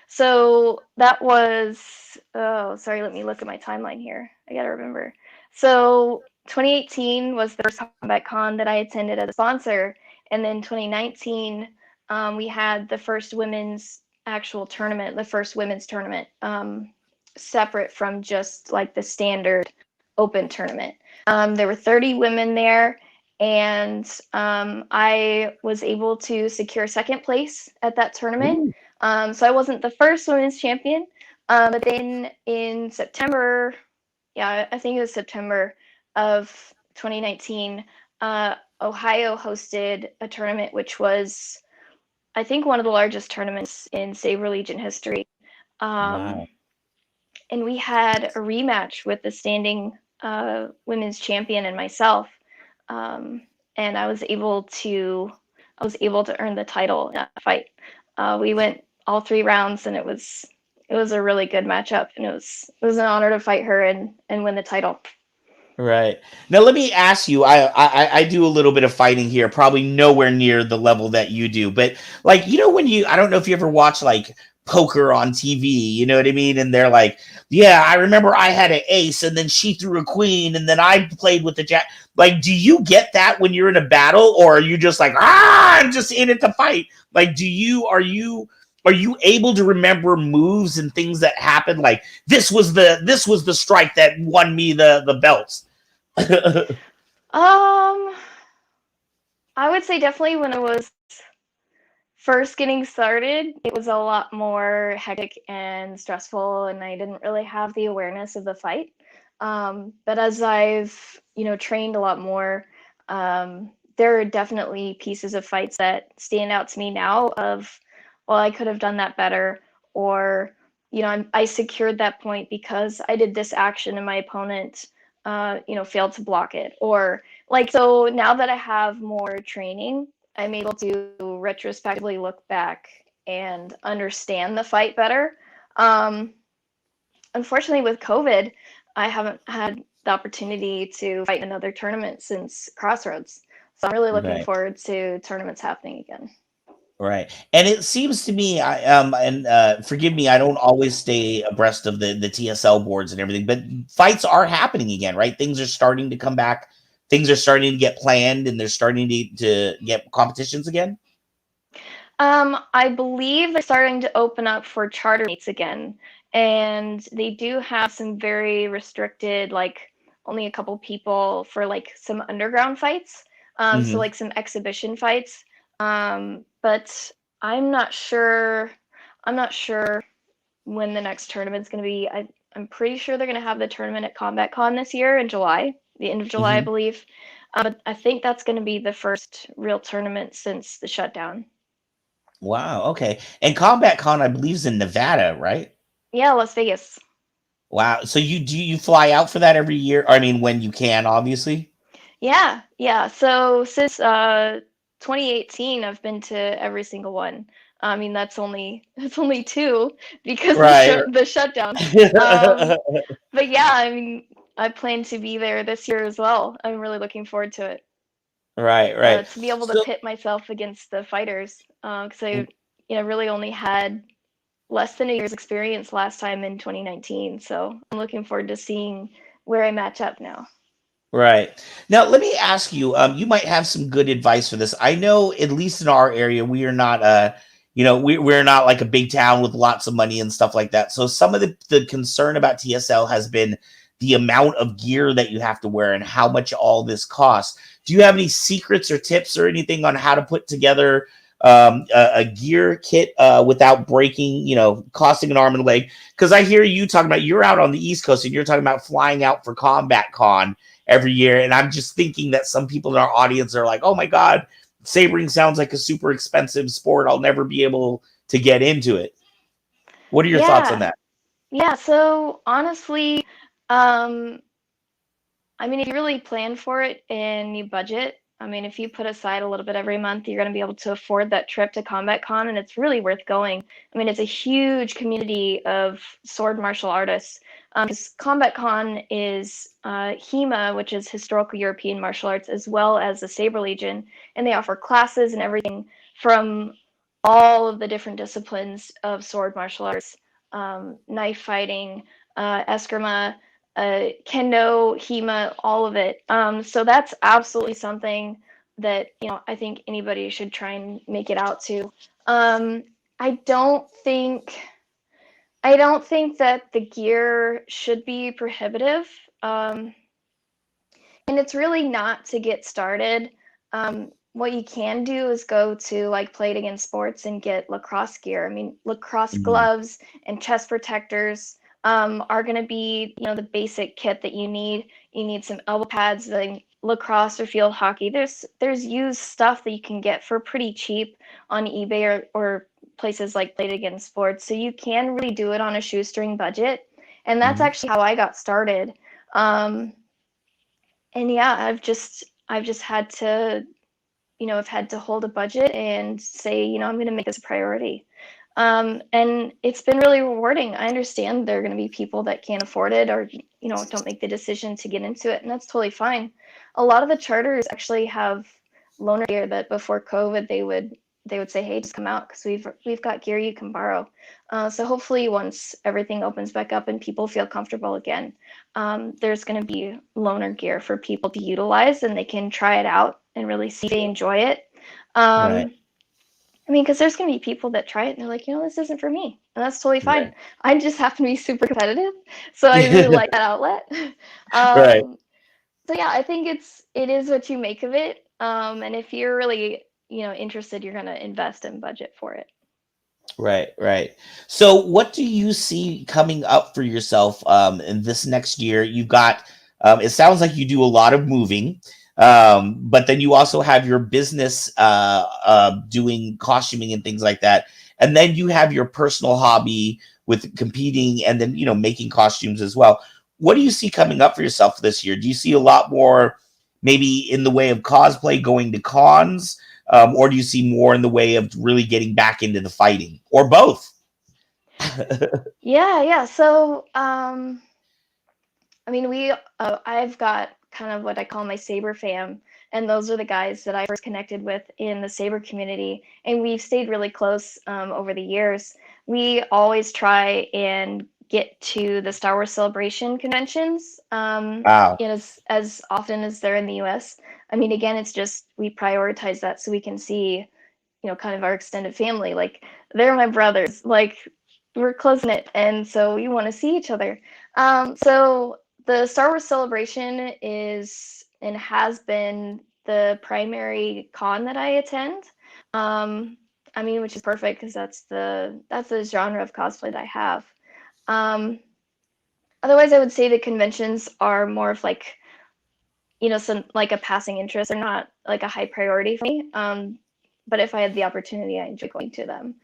[SPEAKER 2] So that was, oh, sorry, let me look at my timeline here. I gotta remember. So 2018 was the first Combat Con that I attended as a sponsor, and then 2019 we had the first women's actual tournament, the first women's tournament, separate from just like the standard open tournament. There were 30 women there, and I was able to secure second place at that tournament.
[SPEAKER 3] Ooh.
[SPEAKER 2] So I wasn't the first women's champion, but then in September, yeah, I think it was September of 2019, Ohio hosted a tournament which was, I think, one of the largest tournaments in Saber Legion history.
[SPEAKER 3] Wow.
[SPEAKER 2] And we had a rematch with the standing women's champion and myself, and I was able to earn the title in that fight. We went all 3 rounds, and it was a really good matchup, and it was an honor to fight her and win the title.
[SPEAKER 3] Right. Now let me ask you, I do a little bit of fighting here, probably nowhere near the level that you do, but like, when I don't know if you ever watch like poker on TV, you know what I mean? And they're like, yeah, I remember I had an ace and then she threw a queen and then I played with the jack. Like, do you get that when you're in a battle, or are you just like, I'm just in it to fight? Like, are you able to remember moves and things that happened? Like, this was the strike that won me the belts.
[SPEAKER 2] I would say definitely when it was first getting started, it was a lot more hectic and stressful, and I didn't really have the awareness of the fight. But as I've, trained a lot more, there are definitely pieces of fights that stand out to me now of, well, I could have done that better, or, I secured that point because I did this action and my opponent, failed to block it. Or like, so now that I have more training, I'm able to retrospectively look back and understand the fight better. Unfortunately, with COVID, I haven't had the opportunity to fight in another tournament since Crossroads. So I'm really looking forward to tournaments happening again.
[SPEAKER 3] Right. And it seems to me, forgive me, I don't always stay abreast of the TSL boards and everything, but fights are happening again, right? Things are starting to come back. Things are starting to get planned, and they're starting to get competitions again.
[SPEAKER 2] I believe they're starting to open up for charter meets again, and they do have some very restricted, like only a couple people for like some underground fights. So like some exhibition fights. But I'm not sure. I'm not sure when the next tournament's going to be. I'm pretty sure they're going to have the tournament at Combat Con this year in July, the end of July, I believe. But I think that's going to be the first real tournament since the shutdown.
[SPEAKER 3] Wow. Okay. And Combat Con, I believe, is in Nevada, right?
[SPEAKER 2] Yeah, Las Vegas.
[SPEAKER 3] Wow. So you fly out for that every year? I mean, when you can, obviously.
[SPEAKER 2] Yeah. So since 2018, I've been to every single one. I mean, that's only 2 because the shutdown. But yeah, I mean, I plan to be there this year as well. I'm really looking forward to it.
[SPEAKER 3] Right.
[SPEAKER 2] To be able to pit myself against the fighters, because I, really only had less than a year's experience last time in 2019. So I'm looking forward to seeing where I match up now.
[SPEAKER 3] Right. Now, let me ask you, you might have some good advice for this. I know, at least in our area, we are not, we're not like a big town with lots of money and stuff like that. So some of the concern about TSL has been the amount of gear that you have to wear and how much all this costs. Do you have any secrets or tips or anything on how to put together a gear kit without breaking, costing an arm and a leg? Because I hear you talking about, you're out on the East Coast and you're talking about flying out for Combat Con every year. And I'm just thinking that some people in our audience are like, oh my God, sabering sounds like a super expensive sport. I'll never be able to get into it. What are your thoughts on that?
[SPEAKER 2] Yeah, so honestly, I mean, if you really plan for it and you budget, I mean, if you put aside a little bit every month, you're going to be able to afford that trip to Combat Con, and it's really worth going. I mean, it's a huge community of sword martial artists. Combat Con is HEMA, which is Historical European Martial Arts, as well as the Saber Legion, and they offer classes and everything from all of the different disciplines of sword martial arts, knife fighting, eskrima, kendo, HEMA, all of it. So that's absolutely something that I think anybody should try and make it out to. I don't think that the gear should be prohibitive, and it's really not to get started. What you can do is go to like Play It Again Sports and get lacrosse gear. I mean, lacrosse gloves and chest protectors are going to be, the basic kit that you need. You need some elbow pads, like lacrosse or field hockey. There's used stuff that you can get for pretty cheap on eBay or places like Play It Again Sports. So you can really do it on a shoestring budget. And that's actually how I got started. And yeah, I've just had to, I've had to hold a budget and say, I'm going to make this a priority. And it's been really rewarding. I understand there are going to be people that can't afford it or, don't make the decision to get into it. And that's totally fine. A lot of the charters actually have loaner gear that before COVID, they would say, hey, just come out because we've got gear you can borrow. So hopefully once everything opens back up and people feel comfortable again, there's going to be loaner gear for people to utilize and they can try it out and really see if they enjoy it.
[SPEAKER 3] Right.
[SPEAKER 2] I mean, because there's going to be people that try it and they're like, this isn't for me. And that's totally fine. Right. I just happen to be super competitive. So I really like that outlet.
[SPEAKER 3] Right.
[SPEAKER 2] So yeah, I think it is what you make of it. And if you're really, interested, you're going to invest and budget for it.
[SPEAKER 3] Right. So what do you see coming up for yourself in this next year? You've got, it sounds like you do a lot of moving. But then you also have your business doing costuming and things like that. And then you have your personal hobby with competing and then, making costumes as well. What do you see coming up for yourself this year? Do you see a lot more maybe in the way of cosplay going to cons? Or do you see more in the way of really getting back into the fighting or both?
[SPEAKER 2] Yeah. So, I mean, I've got kind of what I call my Saber fam. and those are the guys that I first connected with in the Saber community, and we've stayed really close over the years. We always try and get to the Star Wars Celebration conventions
[SPEAKER 3] Wow.
[SPEAKER 2] as often as they're in the US. I mean, again, it's just we prioritize that so we can see, kind of our extended family. Like, they're my brothers. Like, we're close knit, and so we want to see each other. So the Star Wars Celebration is and has been the primary con that I attend. I mean, which is perfect because that's the genre of cosplay that I have. Otherwise, I would say the conventions are more of like, some like a passing interest. They're not like a high priority for me. But if I had the opportunity, I enjoy going to them.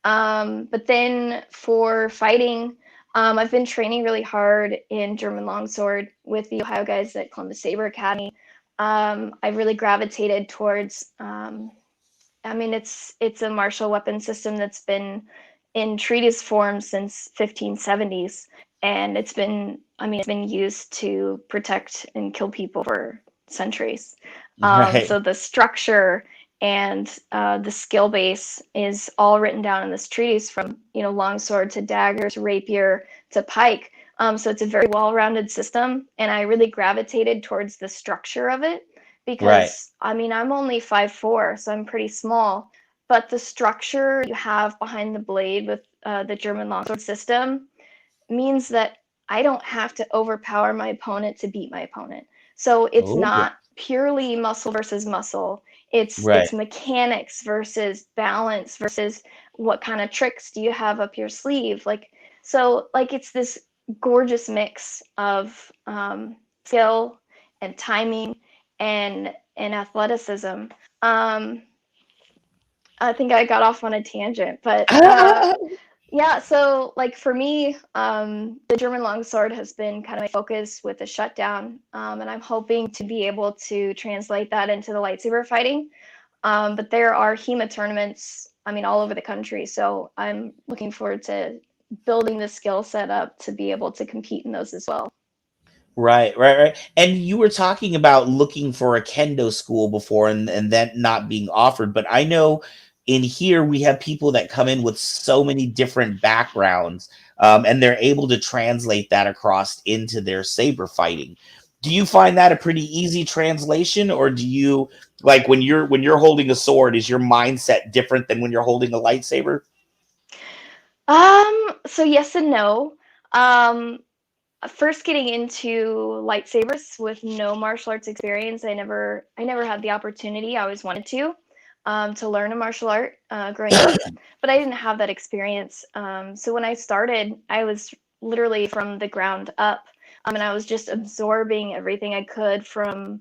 [SPEAKER 2] But then for fighting, I've been training really hard in German longsword with the Ohio guys at Columbus Saber Academy. I've really gravitated towards. I mean, it's a martial weapon system that's been in treatise form since 1570s, and it's been used to protect and kill people for centuries.
[SPEAKER 3] Right.
[SPEAKER 2] So the structure and the skill base is all written down in this treatise, from longsword to dagger to rapier to pike. So it's a very well-rounded system, and I really gravitated towards the structure of it because I mean, I'm only 5'4", so I'm pretty small, but the structure you have behind the blade with the German longsword system means that I don't have to overpower my opponent to beat my opponent. So it's not purely muscle versus muscle. It's mechanics versus balance versus what kind of tricks do you have up your sleeve. It's this gorgeous mix of skill and timing and athleticism. I think I got off on a tangent, but yeah, so like for me, the German longsword has been kind of my focus with the shutdown, and I'm hoping to be able to translate that into the lightsaber fighting. But there are HEMA tournaments, I mean, all over the country, so I'm looking forward to building the skill set up to be able to compete in those as well.
[SPEAKER 3] Right. And you were talking about looking for a kendo school before and that not being offered. But I know in here we have people that come in with so many different backgrounds, and they're able to translate that across into their saber fighting. Do you find that a pretty easy translation, or do you like when you're holding a sword, is your mindset different than when you're holding a lightsaber?
[SPEAKER 2] So yes and no. First getting into lightsabers with no martial arts experience, I never had the opportunity. I always wanted to learn a martial art growing up, but I didn't have that experience. So when I started, I was literally from the ground up, and I was just absorbing everything I could from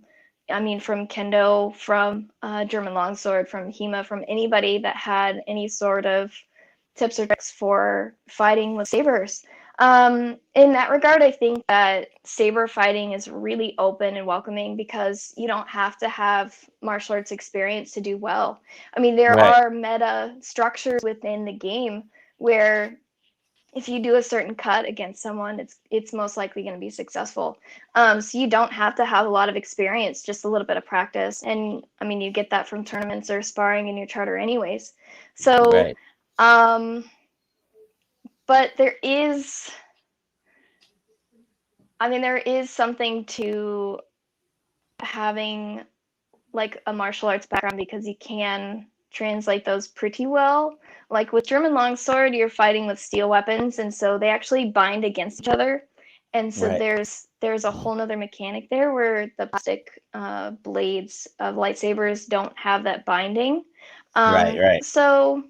[SPEAKER 2] kendo, from German longsword, from HEMA, from anybody that had any sort of tips or tricks for fighting with sabers. In that regard, I think that saber fighting is really open and welcoming because you don't have to have martial arts experience to do well. I mean, there are meta structures within the game where if you do a certain cut against someone, it's most likely going to be successful. So you don't have to have a lot of experience, just a little bit of practice. And I mean, you get that from tournaments or sparring in your charter anyways. So, but there is something to having like a martial arts background because you can translate those pretty well. Like with German longsword, you're fighting with steel weapons, and so they actually bind against each other. And so there's a whole nother mechanic there where the plastic blades of lightsabers don't have that binding. So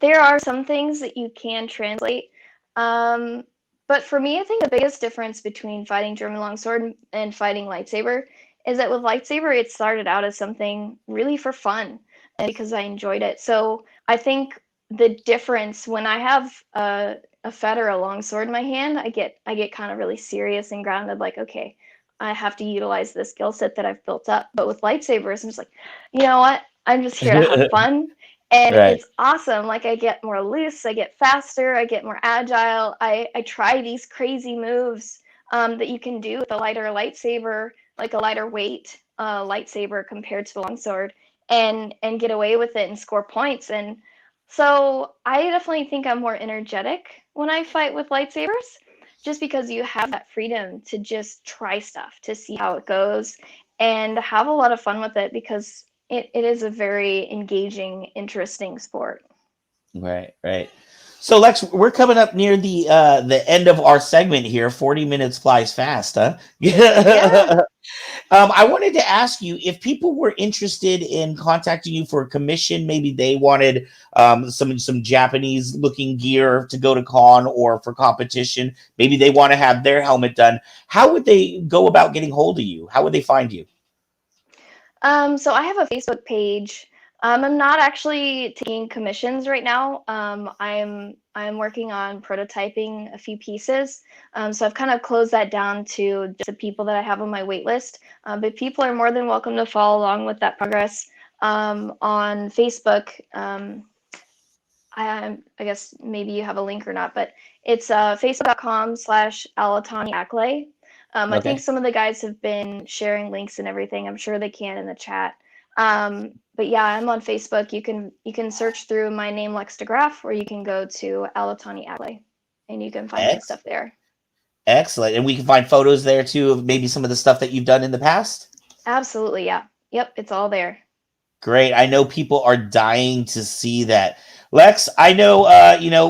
[SPEAKER 2] there are some things that you can translate. But for me, I think the biggest difference between fighting German longsword and fighting lightsaber is that with lightsaber, it started out as something really for fun and because I enjoyed it. So I think the difference when I have a fed or a longsword in my hand, I get kind of really serious and grounded, like, okay, I have to utilize the skill set that I've built up. But with lightsabers, I'm just like, you know what? I'm just here to have fun. And it's awesome. Like, I get more loose, I get faster, I get more agile. I try these crazy moves that you can do with a lighter lightsaber, like a lighter weight. lightsaber compared to the longsword and get away with it and score points. And so I definitely think I'm more energetic when I fight with lightsabers, just because you have that freedom to just try stuff, to see how it goes, and have a lot of fun with it, because it is a very engaging, interesting sport.
[SPEAKER 3] Right. So Lex, we're coming up near the end of our segment here. 40 minutes flies fast, huh?
[SPEAKER 2] Yeah.
[SPEAKER 3] I wanted to ask you if people were interested in contacting you for a commission. Maybe they wanted some Japanese looking gear to go to con or for competition. Maybe they want to have their helmet done. How would they go about getting hold of you? How would they find you?
[SPEAKER 2] So I have a Facebook page. I'm not actually taking commissions right now. I'm working on prototyping a few pieces. So I've kind of closed that down to just the people that I have on my wait list. But people are more than welcome to follow along with that progress on Facebook. I guess maybe you have a link or not, but it's facebook.com/Alatani I think some of the guys have been sharing links and everything. I'm sure they can in the chat. But yeah, I'm on Facebook. You can search through my name, Lex Degraaf, or you can go to Alatani Acklay, and you can find my stuff there.
[SPEAKER 3] Excellent. And we can find photos there too of maybe some of the stuff that you've done in the past?
[SPEAKER 2] Absolutely, yeah. Yep, it's all there.
[SPEAKER 3] Great. I know people are dying to see that. Lex, I know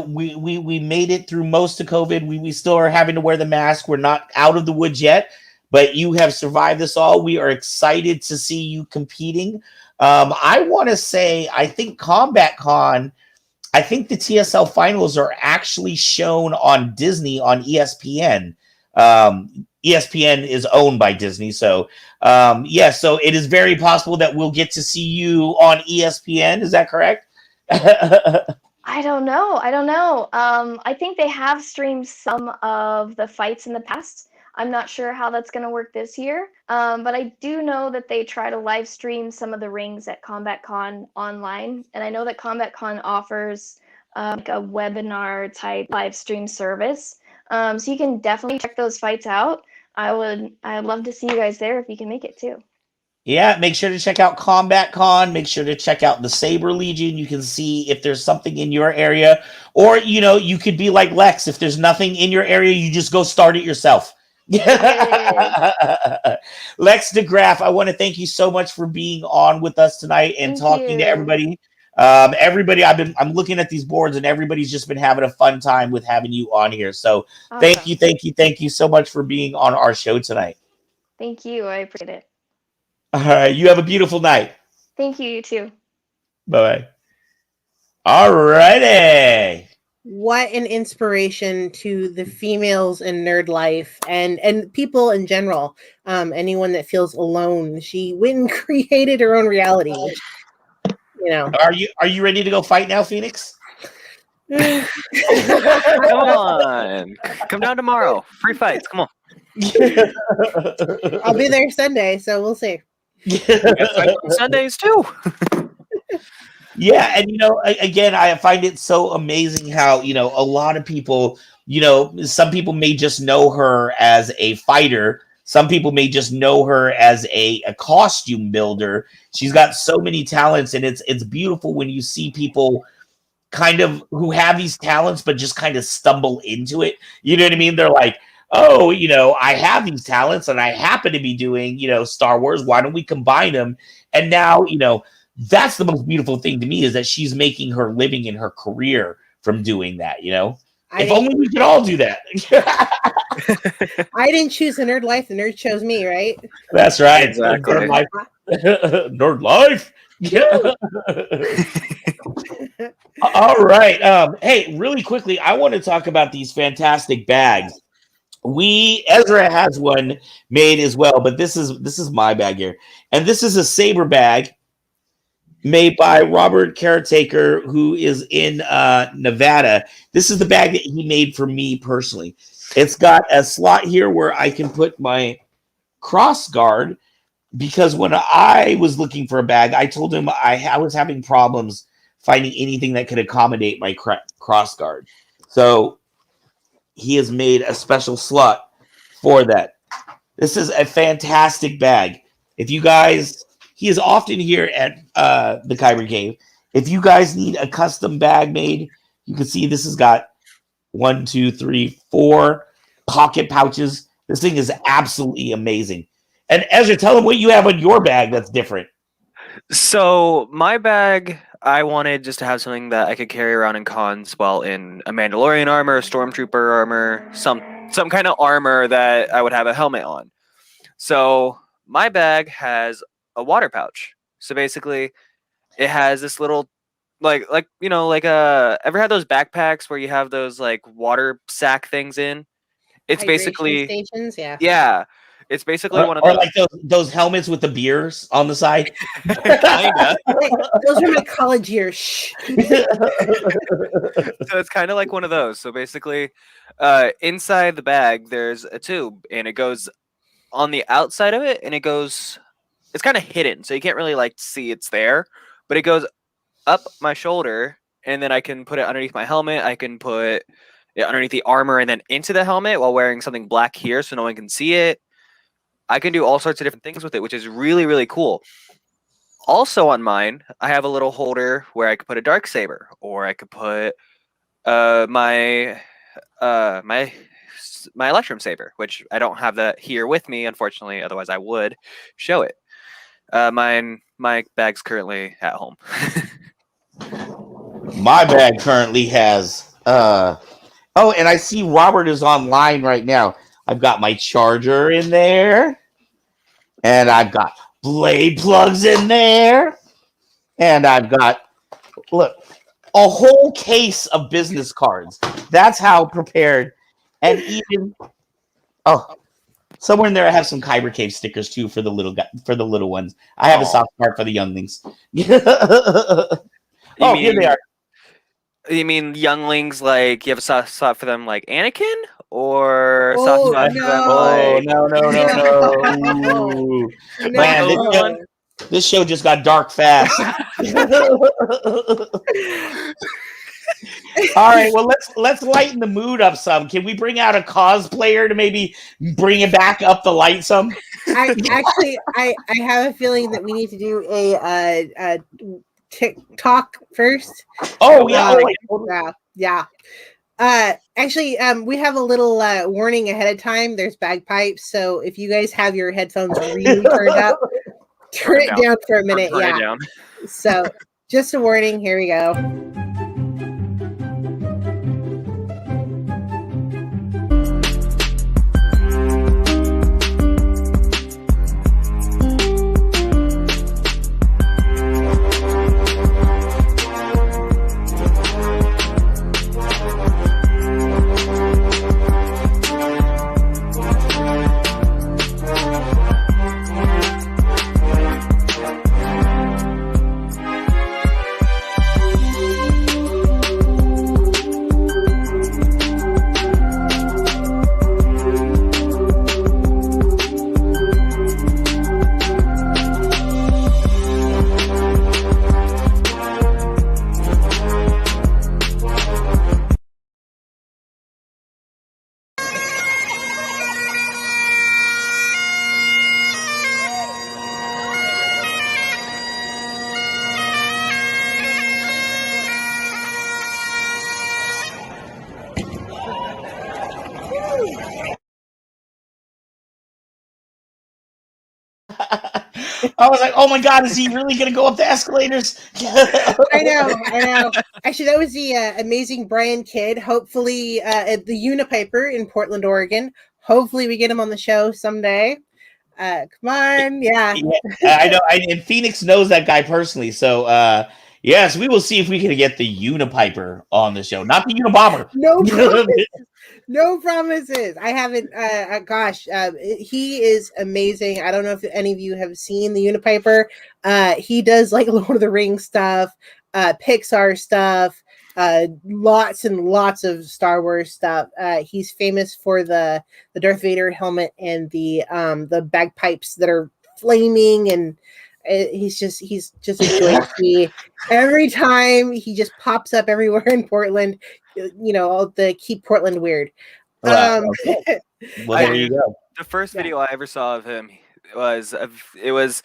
[SPEAKER 3] we made it through most of COVID. We still are having to wear the mask. We're not out of the woods yet, but you have survived this all. We are excited to see you competing. I want to say, I think Combat Con, I think the TSL finals are actually shown on Disney on ESPN. ESPN is owned by Disney. So, so it is very possible that we'll get to see you on ESPN. Is that correct?
[SPEAKER 2] I don't know. I think they have streamed some of the fights in the past. I'm not sure how that's going to work this year. But I do know that they try to live stream some of the rings at Combat Con online. And I know that Combat Con offers like a webinar type live stream service. So you can definitely check those fights out. I'd love to see you guys there if you can make it too.
[SPEAKER 3] Yeah, make sure to check out Combat Con. Make sure to check out the Saber Legion. You can see if there's something in your area. Or, you could be like Lex. If there's nothing in your area, you just go start it yourself. Lex Degraaf, I want to thank you so much for being on with us tonight and talking to everybody. I'm looking at these boards and everybody's just been having a fun time with having you on here. So awesome. Thank you so much for being on our show tonight.
[SPEAKER 2] Thank you. I appreciate it.
[SPEAKER 3] All right. You have a beautiful night.
[SPEAKER 2] Thank you. You too.
[SPEAKER 3] Bye-bye. All righty.
[SPEAKER 4] What an inspiration to the females in nerd life and people in general. Anyone that feels alone. She went and created her own reality. Which,
[SPEAKER 3] Are you ready to go fight now, Phoenix?
[SPEAKER 5] Come on. Come down tomorrow. Free fights. Come on.
[SPEAKER 4] I'll be there Sunday, so we'll see.
[SPEAKER 5] Sundays too.
[SPEAKER 3] Yeah, and again, I find it so amazing how a lot of people, some people may just know her as a fighter. Some people may just know her as a costume builder. She's got so many talents, and it's beautiful when you see people kind of who have these talents but just kind of stumble into it. You know what I mean? They're like, oh, I have these talents and I happen to be doing, Star Wars. Why don't we combine them? And now, that's the most beautiful thing to me is that she's making her living in her career from doing that, If only we could all do that.
[SPEAKER 4] I didn't choose the nerd life. The nerd chose me, right?
[SPEAKER 3] That's right.
[SPEAKER 5] Exactly.
[SPEAKER 3] Nerd life. Nerd life. Yeah. All right. Hey, really quickly, I want to talk about these fantastic bags. Ezra has one made as well, but this is my bag here. And this is a Saber bag made by Robert Caretaker, who is in Nevada. This is the bag that he made for me personally. It's got a slot here where I can put my cross guard, because when I was looking for a bag, I told him I was having problems finding anything that could accommodate my cross guard. So he has made a special slot for that. This is a fantastic bag. If you guys, he is often here at the Kyber Cave. If you guys need a custom bag made, you can see this has got 1, 2, 3, 4 pocket pouches. This thing is absolutely amazing. And Ezra, tell them what you have on your bag that's different.
[SPEAKER 5] So my bag, I wanted just to have something that I could carry around in cons while in a Mandalorian armor, a Stormtrooper armor, some kind of armor that I would have a helmet on. So my bag has a water pouch. So basically, it has this little, like ever had those backpacks where you have those like water sack things in? It's
[SPEAKER 4] Hydration
[SPEAKER 5] basically
[SPEAKER 4] stations, yeah.
[SPEAKER 5] Yeah. It's basically one of
[SPEAKER 3] those. Or like those helmets with the beers on the side.
[SPEAKER 5] Kinda.
[SPEAKER 4] Those are my college years. Shh.
[SPEAKER 5] So it's kind of like one of those. So basically, inside the bag, there's a tube, and it goes on the outside of it, and it's kind of hidden, so you can't really like see it's there, but it goes up my shoulder, and then I can put it underneath my helmet. I can put it underneath the armor and then into the helmet while wearing something black here so no one can see it. I can do all sorts of different things with it, which is really, really cool. Also on mine, I have a little holder where I could put a dark saber, or I could put my Electrum saber, which I don't have that here with me, unfortunately. Otherwise, I would show it. My bag's currently at home.
[SPEAKER 3] My bag currently has. And I see Robert is online right now. I've got my charger in there, and I've got blade plugs in there, and I've got a whole case of business cards. That's how prepared. And even somewhere in there, I have some Kyber Cave stickers too for the little ones. I have a soft part for the younglings. Here they are.
[SPEAKER 5] You mean younglings, like you have a soft spot for them, like Anakin, or soft spot for them like?
[SPEAKER 3] No. Man, this show just got dark fast. All right, well let's lighten the mood up some. Can we bring out a cosplayer to maybe bring it back up the light some?
[SPEAKER 4] I have a feeling that we need to do a TikTok first.
[SPEAKER 3] Oh
[SPEAKER 4] yeah. Actually, we have a little warning ahead of time. There's bagpipes, so if you guys have your headphones really turned up, turn it down for a minute. Yeah. So just a warning. Here we go.
[SPEAKER 3] I was like, oh my God, is he really going to go up the escalators?
[SPEAKER 4] I know. Actually, that was the amazing Brian Kidd. Hopefully, at the Unipiper in Portland, Oregon. Hopefully, we get him on the show someday. Come on. Yeah.
[SPEAKER 3] I know. And Phoenix knows that guy personally. So, yes, we will see if we can get the Unipiper on the show. Not the Unabomber.
[SPEAKER 4] No promises. I haven't. He is amazing. I don't know if any of you have seen the Unipiper. He does like Lord of the Rings stuff, Pixar stuff, lots and lots of Star Wars stuff. He's famous for the Darth Vader helmet and the bagpipes that are flaming, and he's just a joy to see. Every time he just pops up everywhere in Portland. All the keep Portland weird.
[SPEAKER 3] Okay. Well, there you go.
[SPEAKER 5] The first video I ever saw of him, it was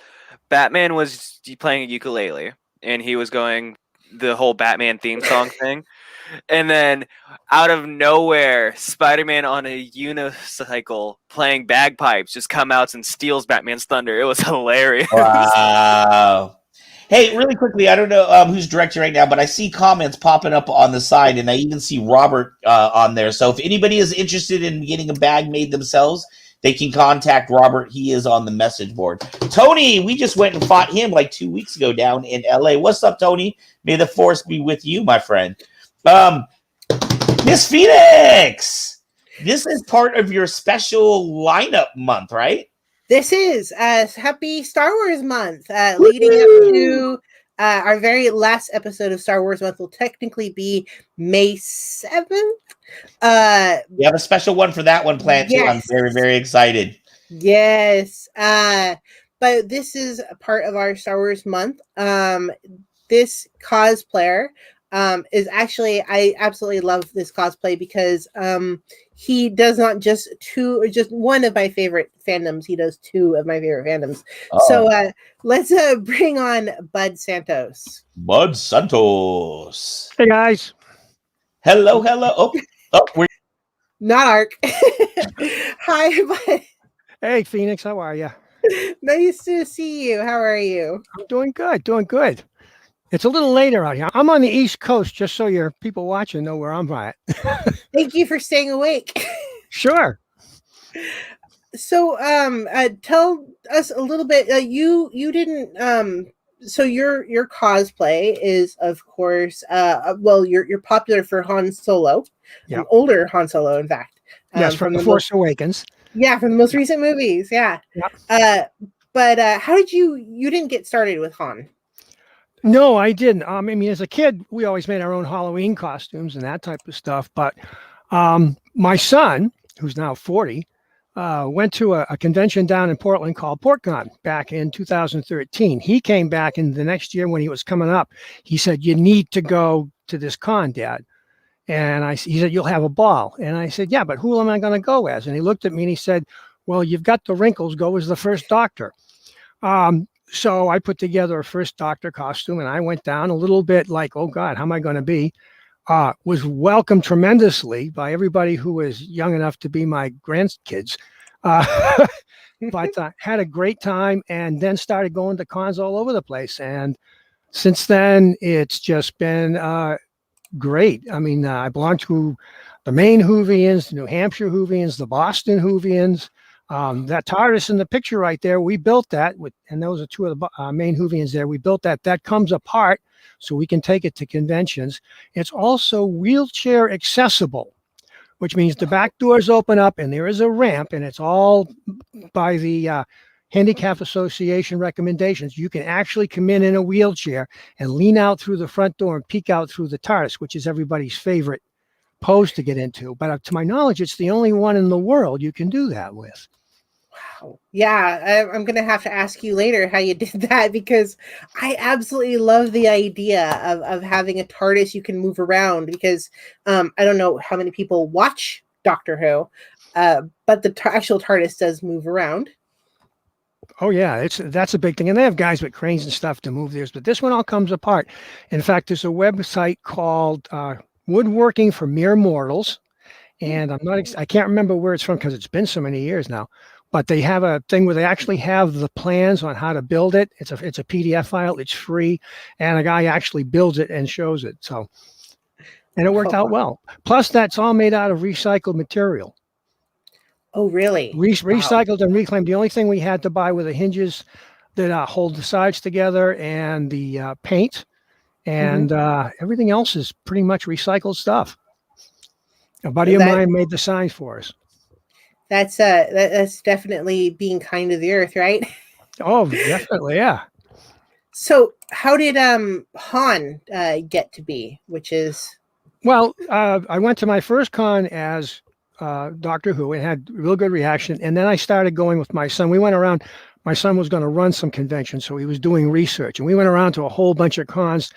[SPEAKER 5] Batman was playing a ukulele, and he was going the whole Batman theme song thing. And then out of nowhere, Spider-Man on a unicycle playing bagpipes just come out and steals Batman's thunder. It was hilarious.
[SPEAKER 3] Wow. Hey, really quickly, I don't know who's directing right now, but I see comments popping up on the side, and I even see Robert on there. So if anybody is interested in getting a bag made themselves, they can contact Robert. He is on the message board. Tony, we just went and fought him like 2 weeks ago down in LA. What's up, Tony? May the force be with you, my friend. Miss Phoenix, this is part of your special lineup month, right?
[SPEAKER 4] This is happy Star Wars month, leading up to our very last episode of Star Wars month will technically be May 7th.
[SPEAKER 3] We have a special one for that one planned too. I'm very, very excited.
[SPEAKER 4] Yes. But this is a part of our Star Wars month. This cosplayer is actually, I absolutely love this cosplay because he does not just one of my favorite fandoms. He does two of my favorite fandoms. Oh. So let's bring on Bud Santos.
[SPEAKER 3] Bud Santos.
[SPEAKER 6] Hey guys.
[SPEAKER 3] Hello. We're
[SPEAKER 4] not Ark. Hi, Bud.
[SPEAKER 6] Hey Phoenix, how are you?
[SPEAKER 4] Nice to see you. How are you?
[SPEAKER 6] I'm doing good. It's a little later out here. I'm on the East Coast, just so your people watching know where I'm at.
[SPEAKER 4] Thank you for staying awake.
[SPEAKER 6] Sure.
[SPEAKER 4] So, tell us a little bit. You didn't. So your cosplay is, of course, you're popular for Han Solo,
[SPEAKER 6] yeah,
[SPEAKER 4] older Han Solo, in fact.
[SPEAKER 6] Yes, from the Force Awakens.
[SPEAKER 4] Yeah, from the most recent movies. Yeah. But how did you didn't get started with Han?
[SPEAKER 6] No, I didn't. I mean, as a kid, we always made our own Halloween costumes and that type of stuff. But my son, who's now 40, went to a convention down in Portland called PortCon back in 2013. He came back in the next year when he was coming up. He said, "You need to go to this con, Dad." And he said, "You'll have a ball." And I said, "Yeah, but who am I going to go as?" And he looked at me and he said, "Well, you've got the wrinkles. Go as the first Doctor." So I put together a first Doctor costume, and I went down a little bit like, oh God, how am I going to be? Was welcomed tremendously by everybody who was young enough to be my grandkids. But had a great time, and then started going to cons all over the place. And since then, it's just been great. I mean, I belong to the Maine Whovians, the New Hampshire Whovians, the Boston Whovians. That TARDIS in the picture right there, we built that and those are two of the main Whovians there. We built that. That comes apart so we can take it to conventions. It's also wheelchair accessible, which means the back doors open up and there is a ramp, and it's all by the Handicap Association recommendations. You can actually come in a wheelchair and lean out through the front door and peek out through the TARDIS, which is everybody's favorite pose to get into. But to my knowledge, it's the only one in the world you can do that with.
[SPEAKER 4] Wow. Yeah, I'm going to have to ask you later how you did that, because I absolutely love the idea of having a TARDIS you can move around, because I don't know how many people watch Doctor Who, but the actual TARDIS does move around.
[SPEAKER 6] Oh yeah, that's a big thing, and they have guys with cranes and stuff to move theirs, but this one all comes apart. In fact, there's a website called Woodworking for Mere Mortals, and I can't remember where it's from because it's been so many years now, but they have a thing where they actually have the plans on how to build it. It's a PDF file. It's free, and a guy actually builds it and shows it. So, and it worked out well. Plus, that's all made out of recycled material.
[SPEAKER 4] Oh, really?
[SPEAKER 6] Recycled and reclaimed. The only thing we had to buy were the hinges that hold the sides together and the paint, and everything else is pretty much recycled stuff. A buddy of mine made the signs for us.
[SPEAKER 4] That's definitely being kind to the earth, right?
[SPEAKER 6] Oh, definitely, yeah.
[SPEAKER 4] So, how did Han get to be? Which is,
[SPEAKER 6] well, I went to my first con as Doctor Who and had real good reaction, and then I started going with my son. We went around. My son was going to run some conventions, so he was doing research, and we went around to a whole bunch of cons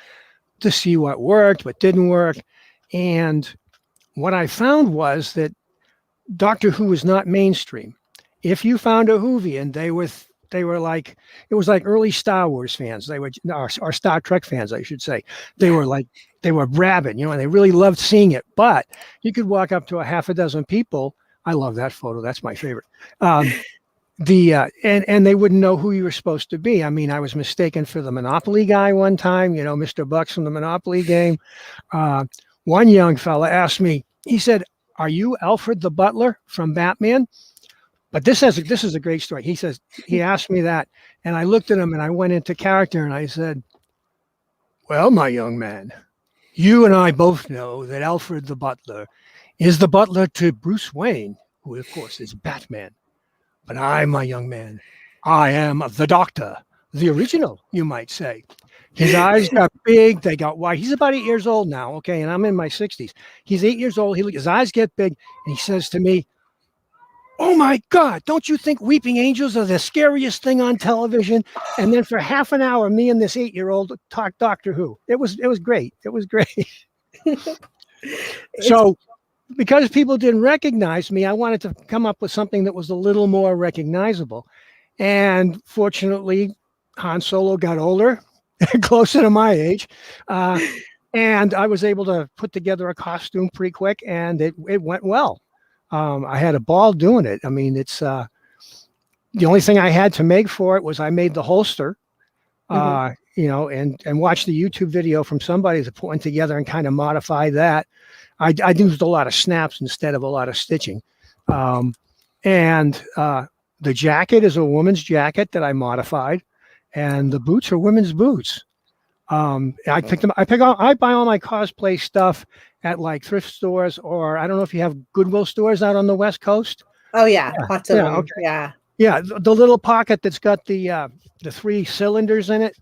[SPEAKER 6] to see what worked, what didn't work, and what I found was that Doctor Who was not mainstream. If you found a Whovian, they were They were like, it was like early Star Wars fans. They were, or Star Trek fans, I should say. They were like, they were rabid, and they really loved seeing it. But you could walk up to a half a dozen people. I love that photo. That's my favorite. And they wouldn't know who you were supposed to be. I mean, I was mistaken for the Monopoly guy one time, Mr. Bucks from the Monopoly game. One young fella asked me, he said, "Are you Alfred the Butler from Batman?" But this is a great story. He asked me that, and I looked at him and I went into character and I said, "Well, my young man, you and I both know that Alfred the Butler is the butler to Bruce Wayne, who of course is Batman. But I, my young man, I am the Doctor, the original, you might say." His eyes got big, they got wide. He's about 8 years old now, okay, and I'm in my 60s. He's 8 years old. His eyes get big, and he says to me, "Oh my God, don't you think Weeping Angels are the scariest thing on television?" And then for half an hour, me and this 8-year-old talked Doctor Who. It was great. It was great. So because people didn't recognize me, I wanted to come up with something that was a little more recognizable. And fortunately, Han Solo got older, closer to my age. And I was able to put together a costume pretty quick, and it went well. I had a ball doing it. I mean, it's the only thing I had to make for it was I made the holster, and watched the YouTube video from somebody to put one together and kind of modify that. I used a lot of snaps instead of a lot of stitching. And the jacket is a woman's jacket that I modified, and the boots are women's boots. I buy all my cosplay stuff at like thrift stores, or I don't know if you have Goodwill stores out on the West Coast.
[SPEAKER 4] Oh yeah, lots of them.
[SPEAKER 6] Okay. Yeah. The little pocket that's got the 3 cylinders in it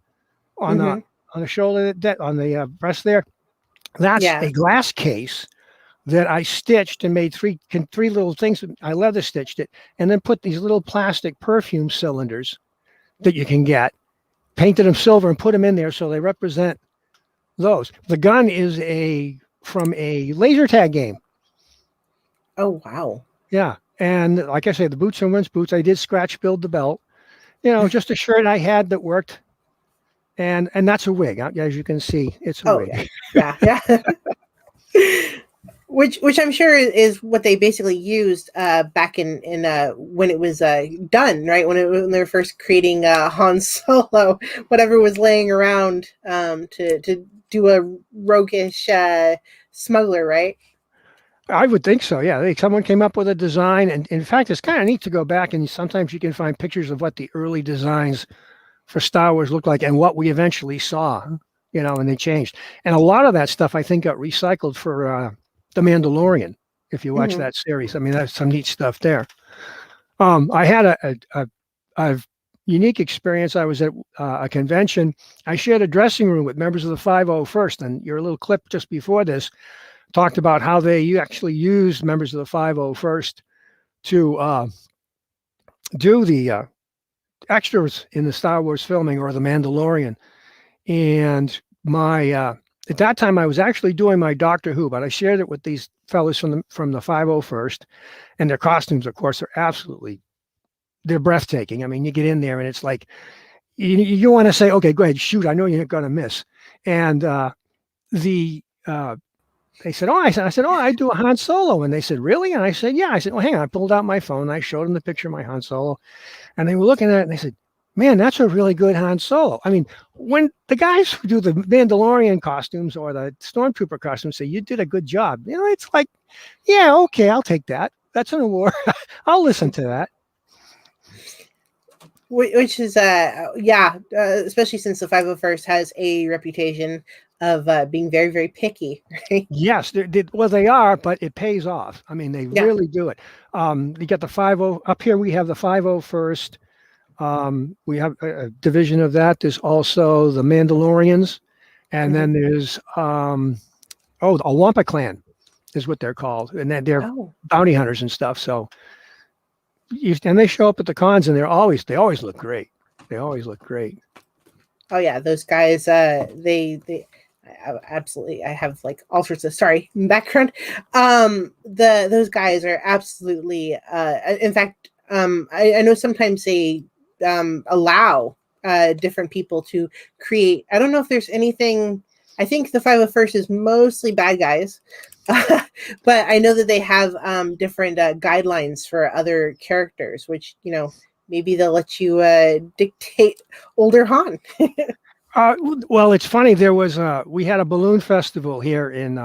[SPEAKER 6] on the shoulder, on the breast there. That's a glass case that I stitched and made three little things. I leather stitched it, and then put these little plastic perfume cylinders that you can get, painted them silver and put them in there so they represent those. The gun is from a laser tag game.
[SPEAKER 4] Oh wow.
[SPEAKER 6] Yeah. And like I say, the boots are women's boots. I did scratch build the belt. Just a shirt I had that worked. And that's a wig. As you can see, it's a wig.
[SPEAKER 4] Yeah. Which I'm sure is what they basically used back in when it was done, right? When they were first creating Han Solo, whatever was laying around to do a roguish smuggler, right?
[SPEAKER 6] I would think so. Yeah, someone came up with a design, and in fact, it's kind of neat to go back and sometimes you can find pictures of what the early designs for Star Wars looked like and what we eventually saw. And they changed, and a lot of that stuff I think got recycled for The Mandalorian. If you watch that series, I mean, that's some neat stuff there. I had a unique experience. I was at a convention. I shared a dressing room with members of the 501st, and your little clip just before this talked about how they actually used members of the 501st to do the extras in the Star Wars filming or The Mandalorian. And at that time, I was actually doing my Doctor Who, but I shared it with these fellas from the 501st, and their costumes, of course, they're breathtaking. I mean, you get in there and it's like, you want to say, okay, go ahead, shoot. I know you're not going to miss. And they said, I said, I do a Han Solo. And they said, really? And I said, yeah. I said, well, hang on. I pulled out my phone. I showed them the picture of my Han Solo. And they were looking at it and they said, man, that's a really good Han Solo. I mean, when the guys who do the Mandalorian costumes or the Stormtrooper costumes say, you did a good job. It's like, yeah, okay, I'll take that. That's an award. I'll listen to that.
[SPEAKER 4] Which is, especially since the 501st has a reputation of being very, very picky, right?
[SPEAKER 6] Yes, they are, but it pays off. I mean, they really do it. You got the 50 up here. We have the 501st. We have a division of that. There's also the Mandalorians, and then there's a Wampa Clan is what they're called, and then they're bounty hunters and stuff. So. And they show up at the cons, and they always look great. They always look great.
[SPEAKER 4] Oh yeah, those guys. They absolutely. I have like all sorts of background. Those guys are absolutely. In fact, I know sometimes they allow different people to create. I don't know if there's anything. I think the 501st is mostly bad guys, but I know that they have different guidelines for other characters, which, you know, maybe they'll let you dictate older Han.
[SPEAKER 6] Well, it's funny. There was we had a balloon festival here in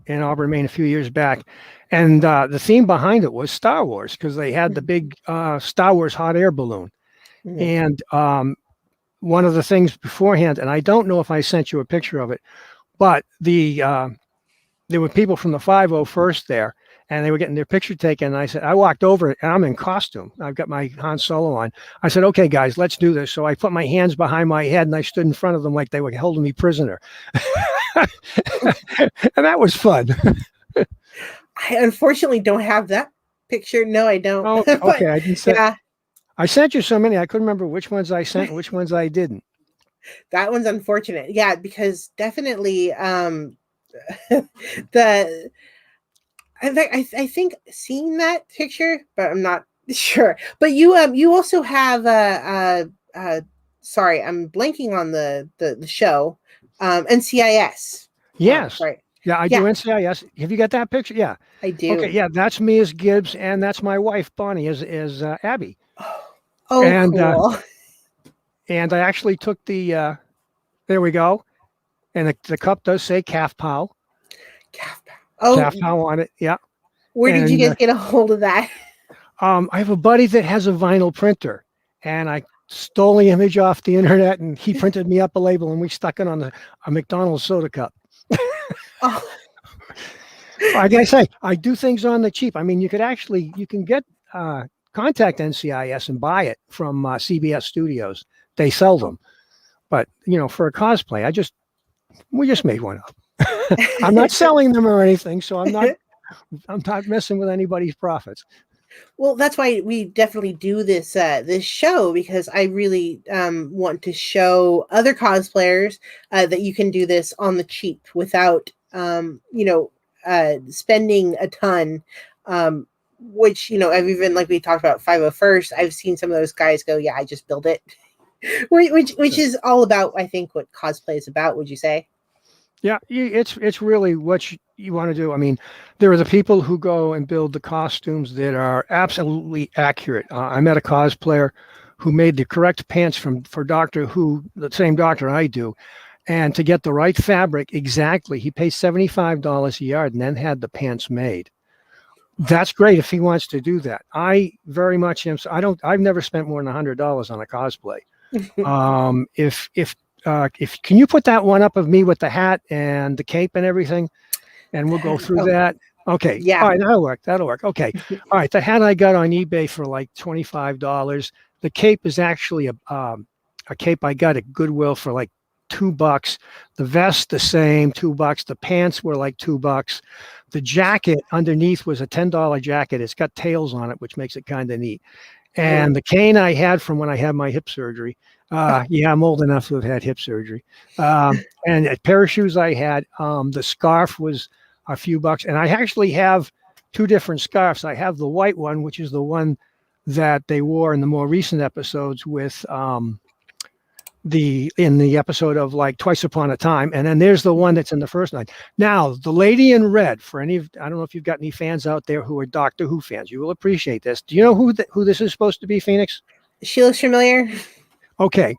[SPEAKER 6] Auburn, Maine, a few years back, and the theme behind it was Star Wars because they had the big Star Wars hot air balloon, and one of the things beforehand, and I don't know if I sent you a picture of it, but there were people from the 501st there, and they were getting their picture taken. And I said, I walked over, and I'm in costume. I've got my Han Solo on. I said, okay, guys, let's do this. So I put my hands behind my head, and I stood in front of them like they were holding me prisoner. And that was fun.
[SPEAKER 4] I unfortunately don't have that picture. No, I don't.
[SPEAKER 6] Oh, okay. I didn't say. Yeah. I sent you so many. I couldn't remember which ones I sent and which ones I didn't.
[SPEAKER 4] That one's unfortunate. Yeah, because definitely I think seeing that picture, but I'm not sure. But you also have sorry, I'm blanking on the show, NCIS.
[SPEAKER 6] Yes.
[SPEAKER 4] Right.
[SPEAKER 6] Yeah, I do NCIS. Have you got that picture? Yeah,
[SPEAKER 4] I do.
[SPEAKER 6] Okay, yeah, that's me as Gibbs, and that's my wife Bonnie as Abby.
[SPEAKER 4] Oh, and, cool.
[SPEAKER 6] And I actually took the. There we go, and the cup does say Calf Pow.
[SPEAKER 4] Calf Pow. Oh,
[SPEAKER 6] Calf Pow on it. Yeah.
[SPEAKER 4] Where did you guys get a hold of that?
[SPEAKER 6] I have a buddy that has a vinyl printer, and I stole the image off the internet, and he printed me up a label, and we stuck it on a McDonald's soda cup.
[SPEAKER 4] Oh.
[SPEAKER 6] Like I say, I do things on the cheap. I mean, you can get contact NCIS and buy it from CBS Studios. They sell them, but for a cosplay, we just made one up. I'm not selling them or anything, so I'm not messing with anybody's profits.
[SPEAKER 4] Well, that's why we definitely do this show, because I really want to show other cosplayers that you can do this on the cheap without spending a ton. Which I've even, like we talked about 501st, I've seen some of those guys go, yeah, I just build it, which is all about, I think, what cosplay is about. Would you say?
[SPEAKER 6] Yeah, it's really what you want to do. I mean, there are the people who go and build the costumes that are absolutely accurate. I met a cosplayer who made the correct pants for Doctor Who, the same Doctor I do, and to get the right fabric exactly, he paid $75 a yard and then had the pants made. That's great if he wants to do that. I very much am. I've never spent more than $100 on a cosplay. If can you put that one up of me with the hat and the cape and everything, and we'll go through that. Okay.
[SPEAKER 4] Yeah.
[SPEAKER 6] All right. That'll work. Okay. All right. The hat I got on eBay for like $25. The cape is actually a cape I got at Goodwill for like $2. The vest the same, $2. The pants were like $2. The jacket underneath was a $10 jacket. It's got tails on it, which makes it kind of neat. And the cane I had from when I had my hip surgery. Yeah, I'm old enough to have had hip surgery. And a pair of shoes I had. The scarf was a few bucks. And I actually have two different scarves. I have the white one, which is the one that they wore in the more recent episodes with in the episode of like Twice Upon a Time, and then there's the one that's in the first night. Now, the lady in red, for I don't know if you've got any fans out there who are Doctor Who fans, you will appreciate this. Do you know who this is supposed to be, Phoenix?
[SPEAKER 4] She looks familiar.
[SPEAKER 6] Okay.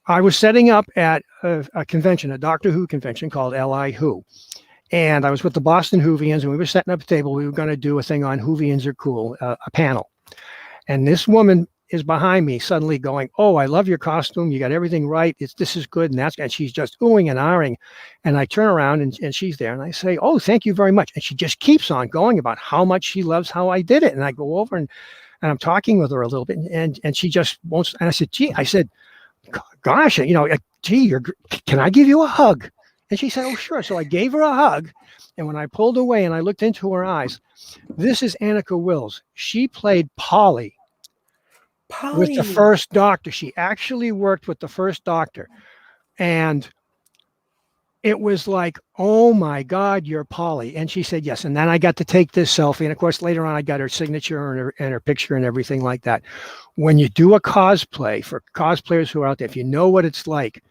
[SPEAKER 6] I was setting up at a convention, a Doctor Who convention called LI Who. And I was with the Boston Whovians, and we were setting up a table. We were going to do a thing on Whovians are cool, a panel. And this woman is behind me suddenly going, oh, I love your costume. You got everything right. This is good. And she's just oohing and ahhing. And I turn around and she's there. And I say, oh, thank you very much. And she just keeps on going about how much she loves how I did it. And I go over and I'm talking with her a little bit. And she just won't. And I said, gosh, gee, can I give you a hug? And she said, oh, sure. So I gave her a hug. And when I pulled away and I looked into her eyes, this is Annika Wills. She played Polly with the first Doctor. She actually worked with the first Doctor. And it was like, oh my God, you're Polly. And she said, yes. And then I got to take this selfie. And of course, later on, I got her signature and her picture and everything like that. When you do a cosplay, for cosplayers who are out there, if you know what it's like,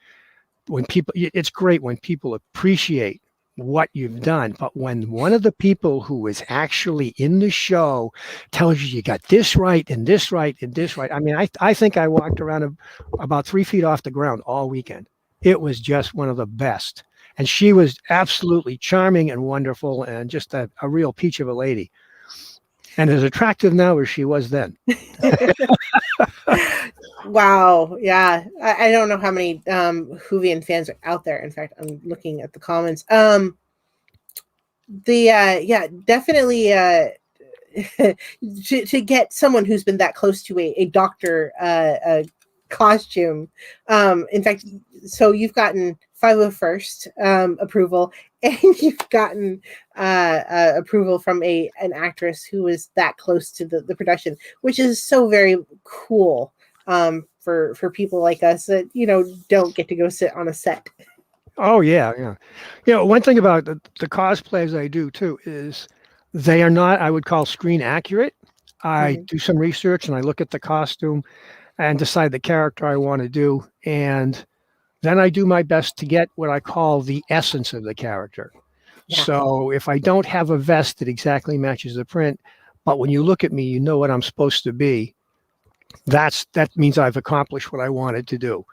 [SPEAKER 6] when people, it's great when people appreciate what you've done. But when one of the people who is actually in the show tells you got this right and this right and this right. I mean, I think I walked around about 3 feet off the ground all weekend. It was just one of the best. And she was absolutely charming and wonderful and just a real peach of a lady. And as attractive now as she was then.
[SPEAKER 4] Wow. Yeah. I don't know how many Whovian fans are out there. In fact, I'm looking at the comments. Definitely to get someone who's been that close to a doctor costume. In fact, so you've gotten 501st approval, and you've gotten approval from an actress who is that close to the production, which is so very cool for people like us that don't get to go sit on a set.
[SPEAKER 6] Oh yeah. One thing about the cosplays I do too is they are not, I would call, screen accurate. I do some research and I look at the costume and decide the character I want to do. And then I do my best to get what I call the essence of the character. Yeah. So if I don't have a vest that exactly matches the print, but when you look at me, you know what I'm supposed to be, that means I've accomplished what I wanted to do.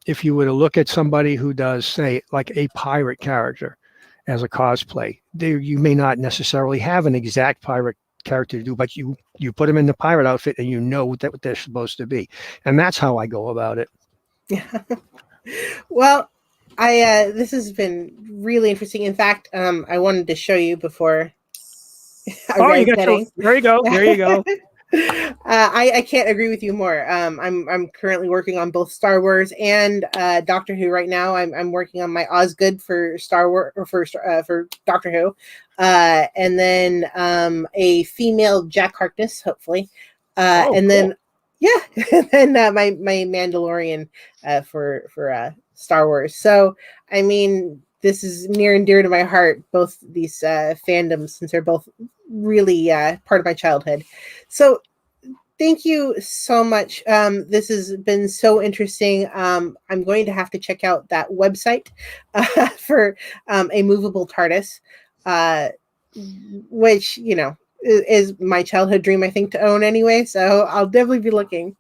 [SPEAKER 6] If you were to look at somebody who does, say, like a pirate character as a cosplay, you may not necessarily have an exact pirate character to do, but you put them in the pirate outfit and you know what they're supposed to be. And that's how I go about it.
[SPEAKER 4] Yeah. Well, this has been really interesting. In fact, I wanted to show you before.
[SPEAKER 6] There you go. There you go.
[SPEAKER 4] I can't agree with you more. I'm currently working on both Star Wars and Doctor Who right now. I'm working on my Osgood for Star Wars or for Doctor Who, and then a female Jack Harkness, hopefully, and then cool. And then my Mandalorian for Star Wars. So I mean, this is near and dear to my heart, both these fandoms, since they're both really part of my childhood. So thank you so much. This has been so interesting. I'm going to have to check out that website for a movable TARDIS, which, is my childhood dream, I think, to own anyway. So I'll definitely be looking.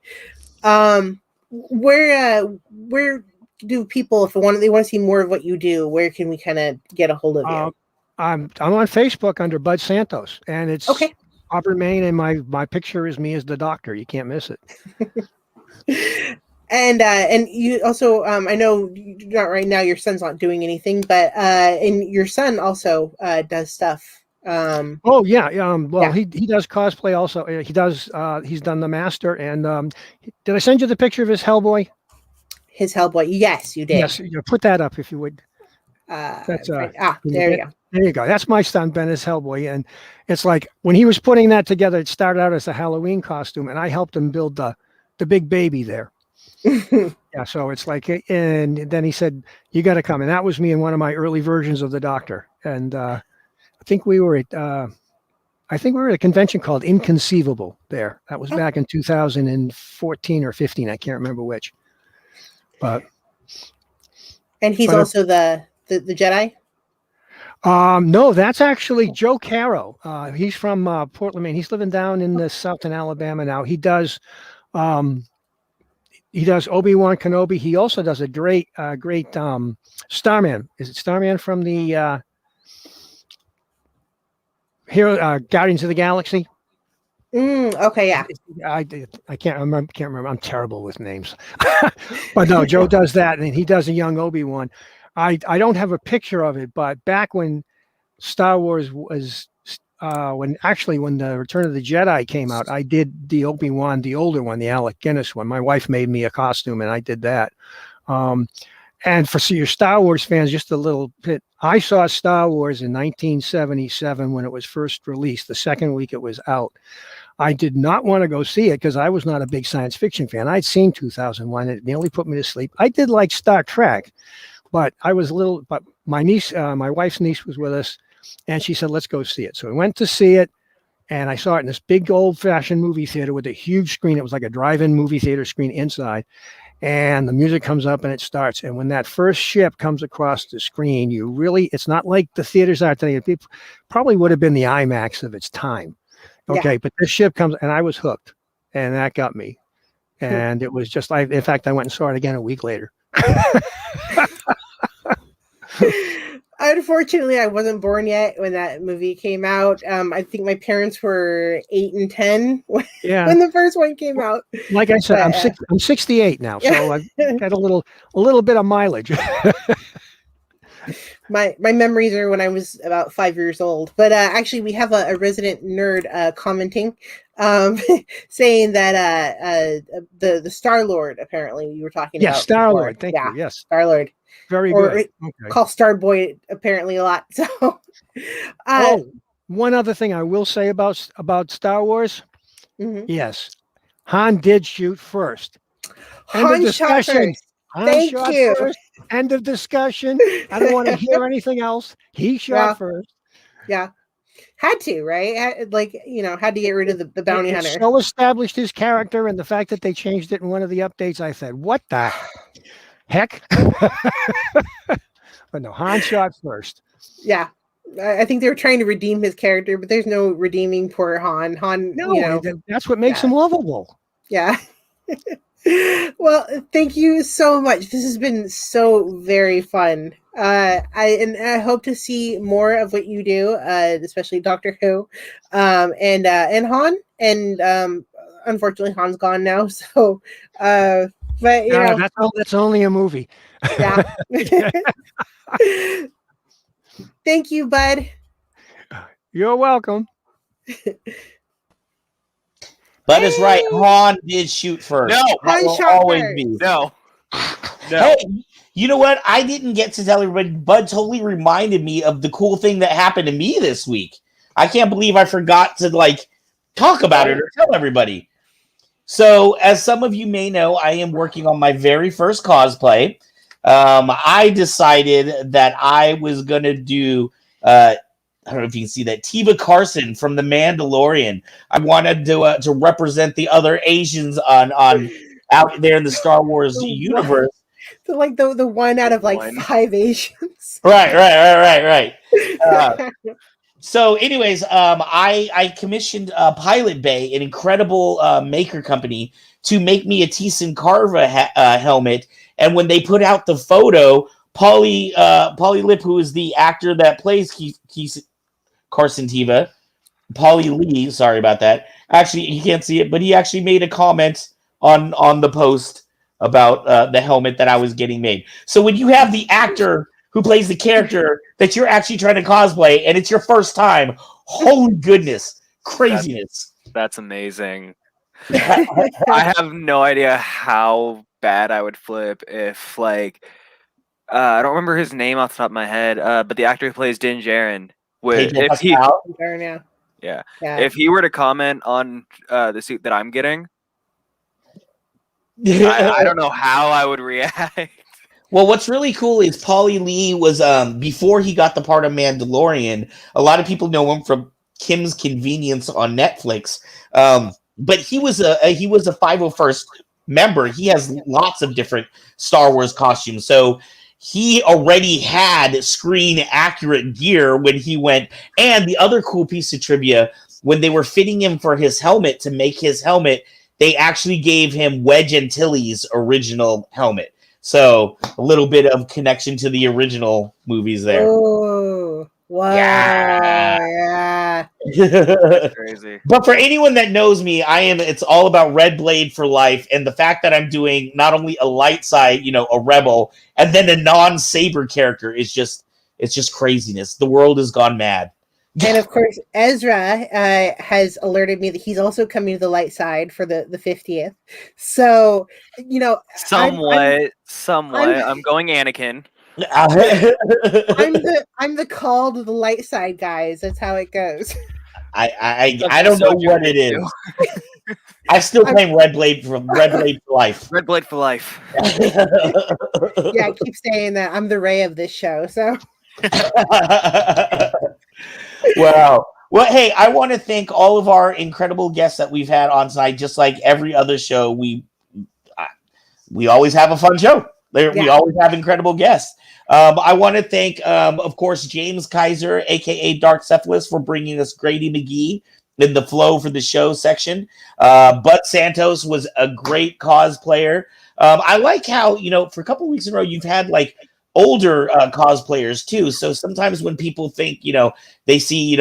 [SPEAKER 4] Where do people, if they want to see more of what you do, where can we kind of get a hold of you?
[SPEAKER 6] I'm on Facebook under Bud Santos, and it's
[SPEAKER 4] okay.
[SPEAKER 6] Auburn, Maine, and my picture is me as the doctor. You can't miss it.
[SPEAKER 4] And you also, I know not right now, your son's not doing anything, but and your son also does stuff.
[SPEAKER 6] He does cosplay also. He's done the master. And did I send you the picture of his Hellboy?
[SPEAKER 4] His Hellboy, yes, you did.
[SPEAKER 6] Yes, put that up if you would.
[SPEAKER 4] That's there you go.
[SPEAKER 6] There you go. That's my son, Ben, as Hellboy. And it's like when he was putting that together, it started out as a Halloween costume, and I helped him build the big baby there. Yeah, so it's like, and then he said, "You got to come." And that was me in one of my early versions of the Doctor. And I think we were at a convention called Inconceivable there. That was back in 2014 or 15. I can't remember which.
[SPEAKER 4] And he's also the Jedi?
[SPEAKER 6] No, that's actually Joe Caro. He's from Portland, Maine. He's living down in the south in Alabama now. He does Obi-Wan Kenobi. He also does a great Starman. Is it Starman from the Guardians of the Galaxy?
[SPEAKER 4] Okay, yeah.
[SPEAKER 6] I can't remember. I'm terrible with names. But no, Joe does that, and he does a young Obi-Wan. I don't have a picture of it, but back when Star Wars was when the Return of the Jedi came out, I did the Obi-Wan, the older one, the Alec Guinness one. My wife made me a costume, and I did that. And for your Star Wars fans, just a little bit, I saw Star Wars in 1977 when it was first released, the second week it was out. I did not want to go see it because I was not a big science fiction fan. I'd seen 2001. It nearly put me to sleep. I did like Star Trek, But I was a little. But my niece, my wife's niece, was with us, and she said, "Let's go see it." So we went to see it, and I saw it in this big old-fashioned movie theater with a huge screen. It was like a drive-in movie theater screen inside. And the music comes up and it starts. And when that first ship comes across the screen, it's not like the theaters are today. It probably would have been the IMAX of its time. Okay. Yeah. But this ship comes and I was hooked, and that got me. And it was just in fact, I went and saw it again a week later.
[SPEAKER 4] Unfortunately, I wasn't born yet when that movie came out. I think my parents were 8 and 10 when the first one came out.
[SPEAKER 6] Like I said, I'm 68 now, so I've got a little bit of mileage.
[SPEAKER 4] My memories are when I was about 5 years old. But actually, we have a resident nerd commenting, saying that the Star-Lord, apparently, you were talking about.
[SPEAKER 6] Yes, Star-Lord. Thank you. Yes,
[SPEAKER 4] Star-Lord.
[SPEAKER 6] Very good.
[SPEAKER 4] Call Starboy apparently a lot. So,
[SPEAKER 6] one other thing I will say about Star Wars.
[SPEAKER 4] Mm-hmm.
[SPEAKER 6] Yes, Han did shoot first.
[SPEAKER 4] Han shot first. Thank you.
[SPEAKER 6] First. End of discussion. I don't want to hear anything else. He shot first.
[SPEAKER 4] Yeah. Had to, right? Had to get rid of the bounty hunter.
[SPEAKER 6] So established his character, and the fact that they changed it in one of the updates, I said, what the heck? But no, Han shot first.
[SPEAKER 4] Yeah. I think they were trying to redeem his character, but there's no redeeming poor Han.
[SPEAKER 6] That's what makes him lovable.
[SPEAKER 4] Yeah. Well, thank you so much. This has been so very fun. I hope to see more of what you do, especially Doctor Who, and Han. And unfortunately, Han's gone now. So, but
[SPEAKER 6] that's only a movie.
[SPEAKER 4] Yeah. Thank you, bud.
[SPEAKER 6] You're welcome.
[SPEAKER 3] Bud is right. Han did shoot first.
[SPEAKER 5] No,
[SPEAKER 4] Han shot first.
[SPEAKER 5] No.
[SPEAKER 3] Hey, you know what? I didn't get to tell everybody. Bud totally reminded me of the cool thing that happened to me this week. I can't believe I forgot to talk about it or tell everybody. So, as some of you may know, I am working on my very first cosplay. I decided that I was going to do, I don't know if you can see that, Tiva Carson from The Mandalorian. I wanted to represent the other Asians on out there in the Star Wars universe.
[SPEAKER 4] So the one out of 5 Asians.
[SPEAKER 3] Right. So anyways, I commissioned Pilot Bay, an incredible maker company, to make me a Teeson Carva helmet. And when they put out the photo, Paulie Lip, who is the actor that plays Carson Tiva, Paulie Lee, sorry about that. Actually, you can't see it, but he actually made a comment on the post about the helmet that I was getting made. So when you have the actor who plays the character that you're actually trying to cosplay, and it's your first time, holy goodness, craziness.
[SPEAKER 5] That's amazing. I have no idea how bad I would flip if I don't remember his name off the top of my head, but the actor who plays Din Djarin, if he were to comment on the suit that I'm getting, I don't know how I would react.
[SPEAKER 3] Well, what's really cool is Paulie Lee was before he got the part of Mandalorian. A lot of people know him from Kim's Convenience on Netflix, but he was a 501st member. He has lots of different Star Wars costumes, so he already had screen accurate gear when he went. And the other cool piece of trivia, when they were fitting him for his helmet to make his helmet, they actually gave him Wedge Antilles' original helmet. So a little bit of connection to the original movies there.
[SPEAKER 4] Oh, wow. Yeah.
[SPEAKER 5] That's crazy.
[SPEAKER 3] But for anyone that knows me, it's all about Red Blade for life. And the fact that I'm doing not only a light side, a rebel, and then a non-Saber character it's just craziness. The world has gone mad.
[SPEAKER 4] And of course, Ezra has alerted me that he's also coming to the light side for the 50th. So,
[SPEAKER 5] somewhat. I'm going Anakin.
[SPEAKER 4] I'm the call to the light side, guys. That's how it goes.
[SPEAKER 3] I don't know what it is. I still claim Red Blade for life.
[SPEAKER 5] Red Blade for life.
[SPEAKER 4] Yeah, I keep saying that I'm the Ray of this show. So,
[SPEAKER 3] well, hey, I want to thank all of our incredible guests that we've had on tonight. Just like every other show, we always have a fun show. We always have incredible guests. I want to thank, of course, James Kaiser, aka Dark Cephalus, for bringing us Grady Magee in the flow for the show section. Bud Santos was a great cosplayer. I like how, for a couple of weeks in a row, you've had like older cosplayers too. So sometimes when people think, they see,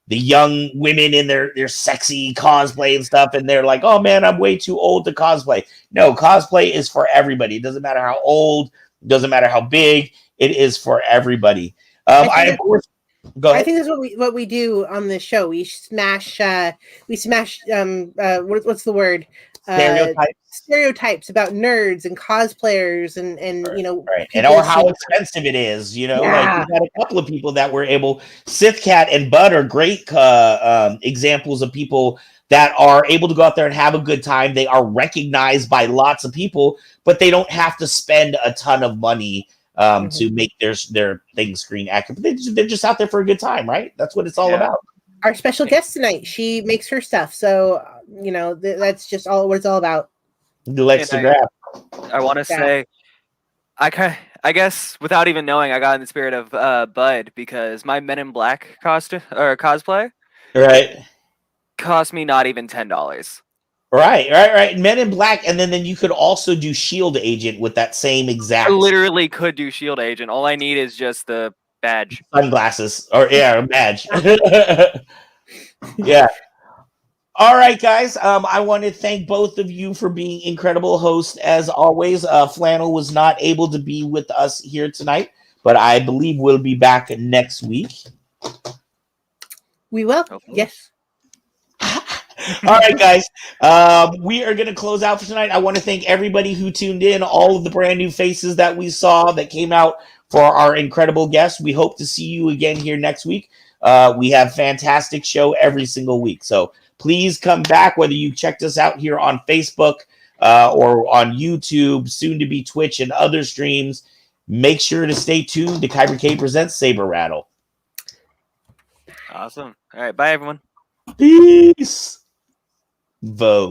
[SPEAKER 3] the young women in their sexy cosplay and stuff, and they're like, oh man, I'm way too old to cosplay. No, cosplay is for everybody. It doesn't matter how old, it doesn't matter how big, it is for everybody. I
[SPEAKER 4] think that's what we do on this show. We smash what's the word? Stereotypes about nerds and cosplayers and
[SPEAKER 3] right. And or how expensive it is, like we've had a couple of people that were able. Sith Cat and Bud are great examples of people that are able to go out there and have a good time. They are recognized by lots of people, but they don't have to spend a ton of money to make their thing screen accurate. But they're just out there for a good time, right? That's what it's all about.
[SPEAKER 4] Our special guest tonight, she makes her stuff, so that's just all what it's all about.
[SPEAKER 3] Lex Degraaf.
[SPEAKER 5] I want to say, I guess without even knowing, I got in the spirit of Bud, because my Men in Black costume or cosplay,
[SPEAKER 3] right,
[SPEAKER 5] cost me not even $10.
[SPEAKER 3] Right. Men in Black, and then you could also do Shield Agent with that same exact.
[SPEAKER 5] I literally could do Shield Agent. All I need is just the badge,
[SPEAKER 3] sunglasses, or a badge. Yeah. All right, guys. I want to thank both of you for being incredible hosts as always. Flannel was not able to be with us here tonight, but I believe we'll be back next week.
[SPEAKER 4] We will. Hopefully. Yes.
[SPEAKER 3] All right, guys. We are going to close out for tonight. I want to thank everybody who tuned in, all of the brand new faces that we saw that came out for our incredible guests. We hope to see you again here next week. We have fantastic show every single week. So please come back, whether you checked us out here on Facebook or on YouTube, soon to be Twitch and other streams. Make sure to stay tuned to Kyber K presents Saber Rattle.
[SPEAKER 5] Awesome. All right. Bye, everyone.
[SPEAKER 3] Peace. Vote.